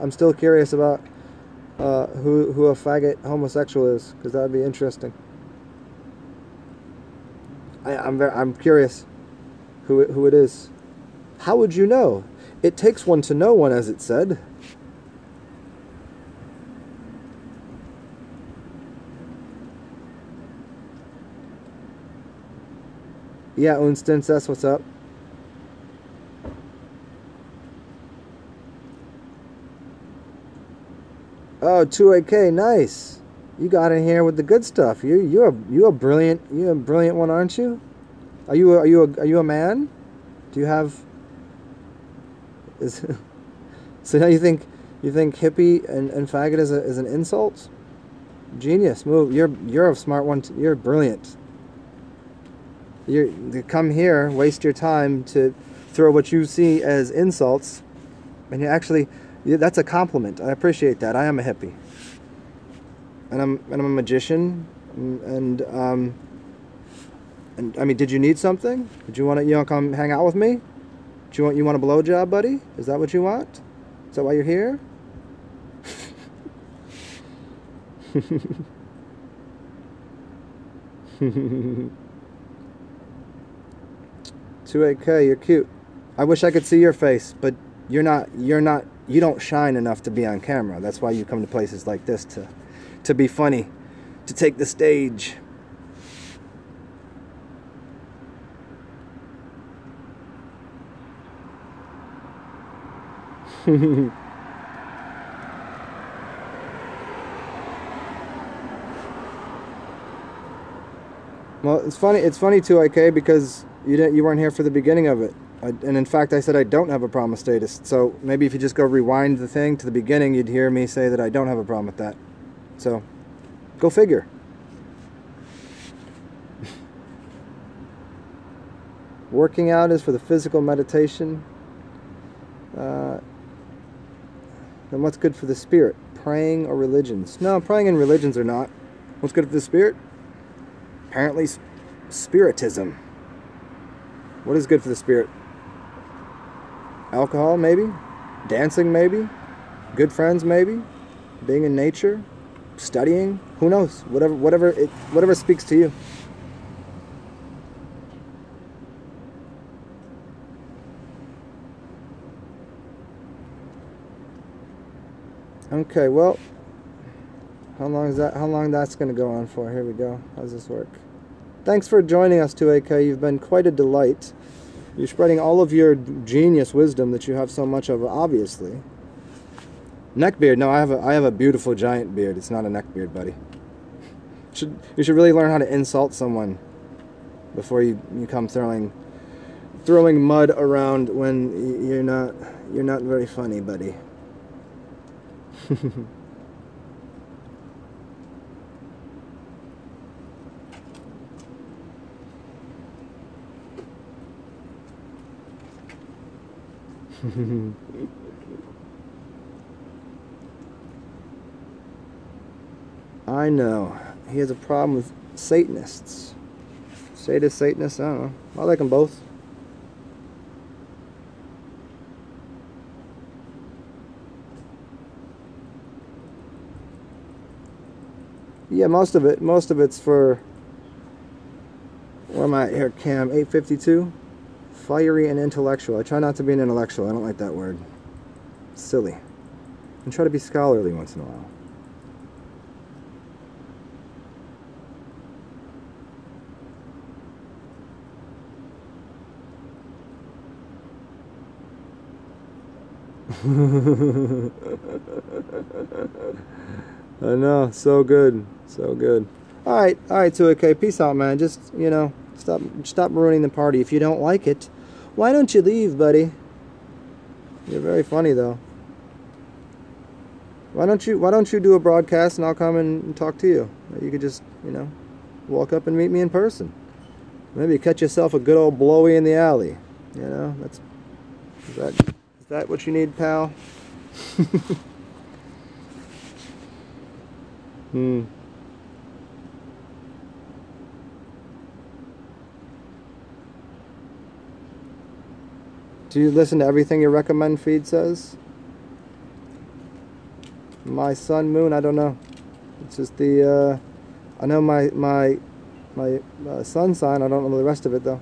I'm still curious about who a faggot homosexual is, because that would be interesting. I'm curious who it is. How would you know? It takes one to know one, as it said. Yeah, Unstance, that's what's up. Oh, 2AK, nice. You got in here with the good stuff. You're a brilliant one, aren't you? Are you a man? Do you have? So now you think hippie and faggot is an insult? Genius move. You're a smart one. You're brilliant. You come here, waste your time to throw what you see as insults, and that's a compliment. I appreciate that. I am a hippie, and I'm a magician, and I mean, did you need something? Did you want to come hang out with me? Do you want a blowjob, buddy? Is that what you want? Is that why you're here? 2AK, you're cute. I wish I could see your face, but you don't shine enough to be on camera. That's why you come to places like this, to be funny, to take the stage. Well, it's funny 2AK, because you weren't here for the beginning of it. And in fact, I said I don't have a problem with status. So maybe if you just go rewind the thing to the beginning, you'd hear me say that I don't have a problem with that. So, go figure. Working out is for the physical meditation. Then what's good for the spirit? Praying or religions? No, praying and religions are not. What's good for the spirit? Apparently, spiritism. What is good for the spirit? Alcohol, maybe? Dancing, maybe? Good friends, maybe? Being in nature? Studying? Who knows? Whatever speaks to you. Okay, well, how long that's going to go on for? Here we go. How does this work? Thanks for joining us, 2AK. You've been quite a delight. You're spreading all of your genius wisdom that you have so much of, obviously. Neckbeard. No, I have a beautiful giant beard. It's not a neckbeard, buddy. You should really learn how to insult someone before you come throwing mud around when you're not very funny, buddy. I know. He has a problem with Satanists. Sadist Satanists? I don't know. I like them both. Yeah, most of it's for, where am I at here, Cam? 852? Fiery and intellectual. I try not to be an intellectual. I don't like that word. It's silly. And try to be scholarly once in a while. I know, so good, so good. All right, 2AK, peace out, man. Just, stop ruining the party. If you don't like it, why don't you leave, buddy? You're very funny, though. Why don't you do a broadcast and I'll come and talk to you? You could just, walk up and meet me in person. Maybe catch yourself a good old blowy in the alley. Is that what you need, pal? Do you listen to everything your recommend feed says? My sun, moon, I don't know. It's just the, I know my sun sign. I don't know the rest of it, though.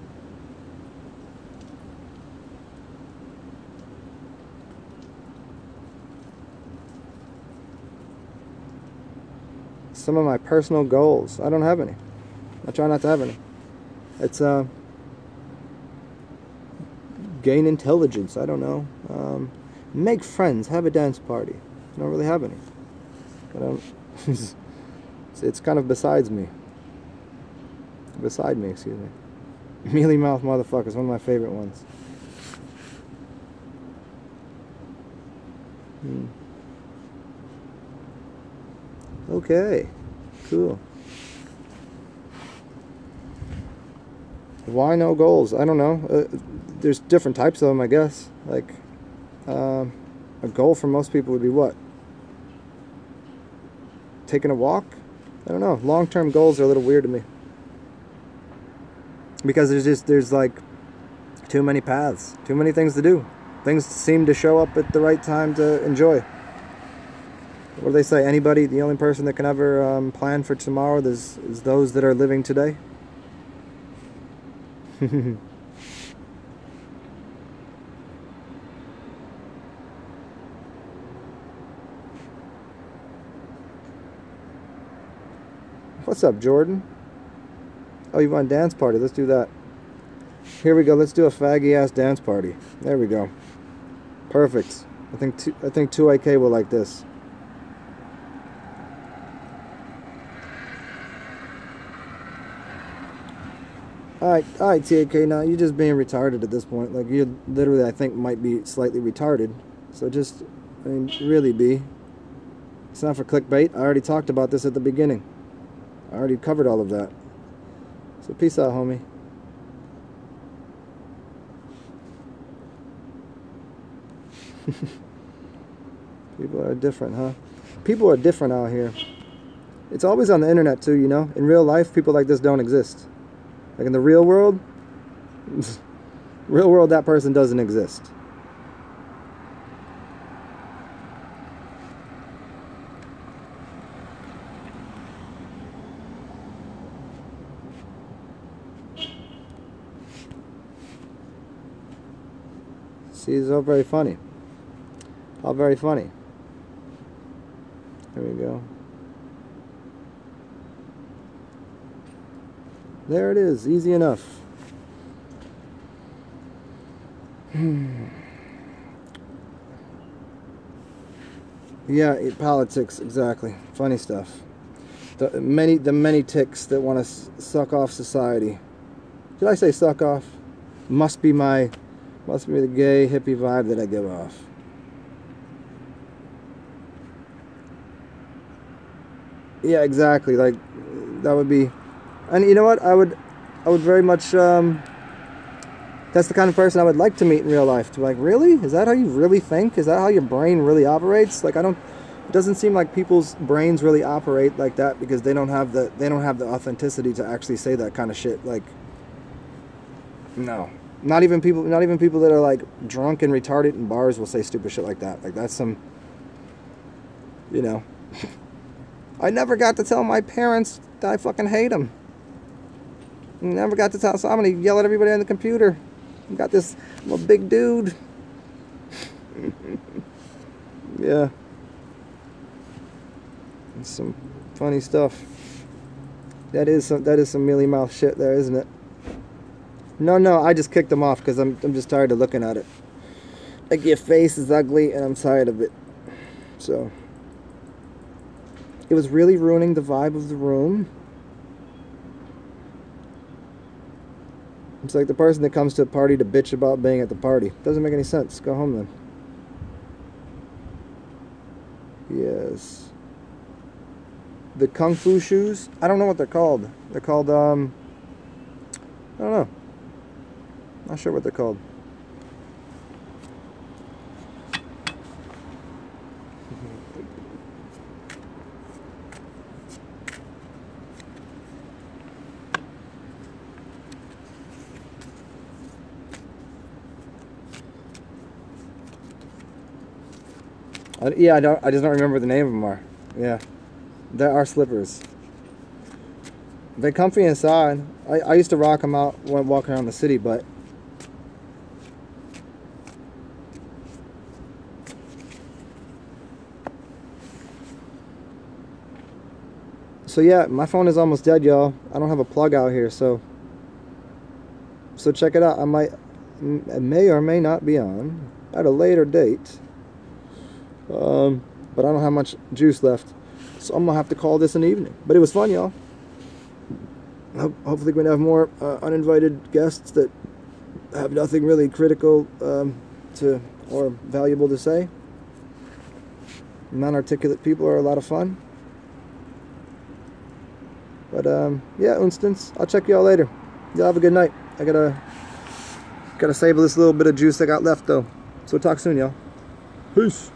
Some of my personal goals. I don't have any. I try not to have any. It's, gain intelligence. I don't know. Make friends. Have a dance party. I don't really have any. I don't. It's kind of besides me. Beside me, excuse me. Mealy mouth motherfuckers. One of my favorite ones. Okay. Cool. Why no goals? I don't know. There's different types of them, I guess. Like, a goal for most people would be what? Taking a walk? I don't know. Long-term goals are a little weird to me. Because there's like too many paths, too many things to do. Things seem to show up at the right time to enjoy. What do they say? Anybody, the only person that can ever plan for tomorrow is those that are living today. What's up, Jordan? Oh, you want a dance party? Let's do that. Here we go. Let's do a faggy ass dance party. There we go. Perfect. I think 2AK will like this. Alright, TK, now you're just being retarded at this point. Like, you literally, I think, might be slightly retarded. So just, I mean, really be. It's not for clickbait. I already talked about this at the beginning. I already covered all of that. So peace out, homie. People are different, huh? People are different out here. It's always on the internet, too, you know? In real life, people like this don't exist. Like in the real world, that person doesn't exist. See, it's all very funny. All very funny. There we go. There it is, easy enough. Yeah, politics, exactly. Funny stuff. The many ticks that want to suck off society. Did I say suck off? Must be the gay hippie vibe that I give off. Yeah, exactly. Like, that would be. And you know what? I would very much, that's the kind of person I would like to meet in real life. To be like, really? Is that how you really think? Is that how your brain really operates? Like, it doesn't seem like people's brains really operate like that because they don't have the authenticity to actually say that kind of shit. Like, no. Not even people that are like drunk and retarded in bars will say stupid shit like that. Like, that's some, you know. I never got to tell my parents that I fucking hate them. Never got to tell, so I'm gonna yell at everybody on the computer. I got this, I'm a big dude. Yeah. It's some funny stuff. That is some mealy mouth shit there, isn't it? No, I just kicked them off because I'm just tired of looking at it. Like, your face is ugly and I'm tired of it. So it was really ruining the vibe of the room. It's like the person that comes to a party to bitch about being at the party. Doesn't make any sense. Go home then. Yes. The Kung Fu shoes? I don't know what they're called. They're called, I don't know. Not sure what they're called. Yeah, I just don't remember the name of them are. Yeah, there are slippers. They're comfy inside. I used to rock them out when walking around the city, but so yeah, my phone is almost dead, y'all. I don't have a plug out here, so check it out. I may or may not be on at a later date. But I don't have much juice left, so I'm gonna have to call this an evening. But it was fun, y'all. Hopefully we're gonna have more uninvited guests that have nothing really critical or valuable to say. Non-articulate people are a lot of fun. But yeah, instance, I'll check y'all later. Y'all have a good night. I gotta savor this little bit of juice I got left though. So talk soon, y'all. Peace.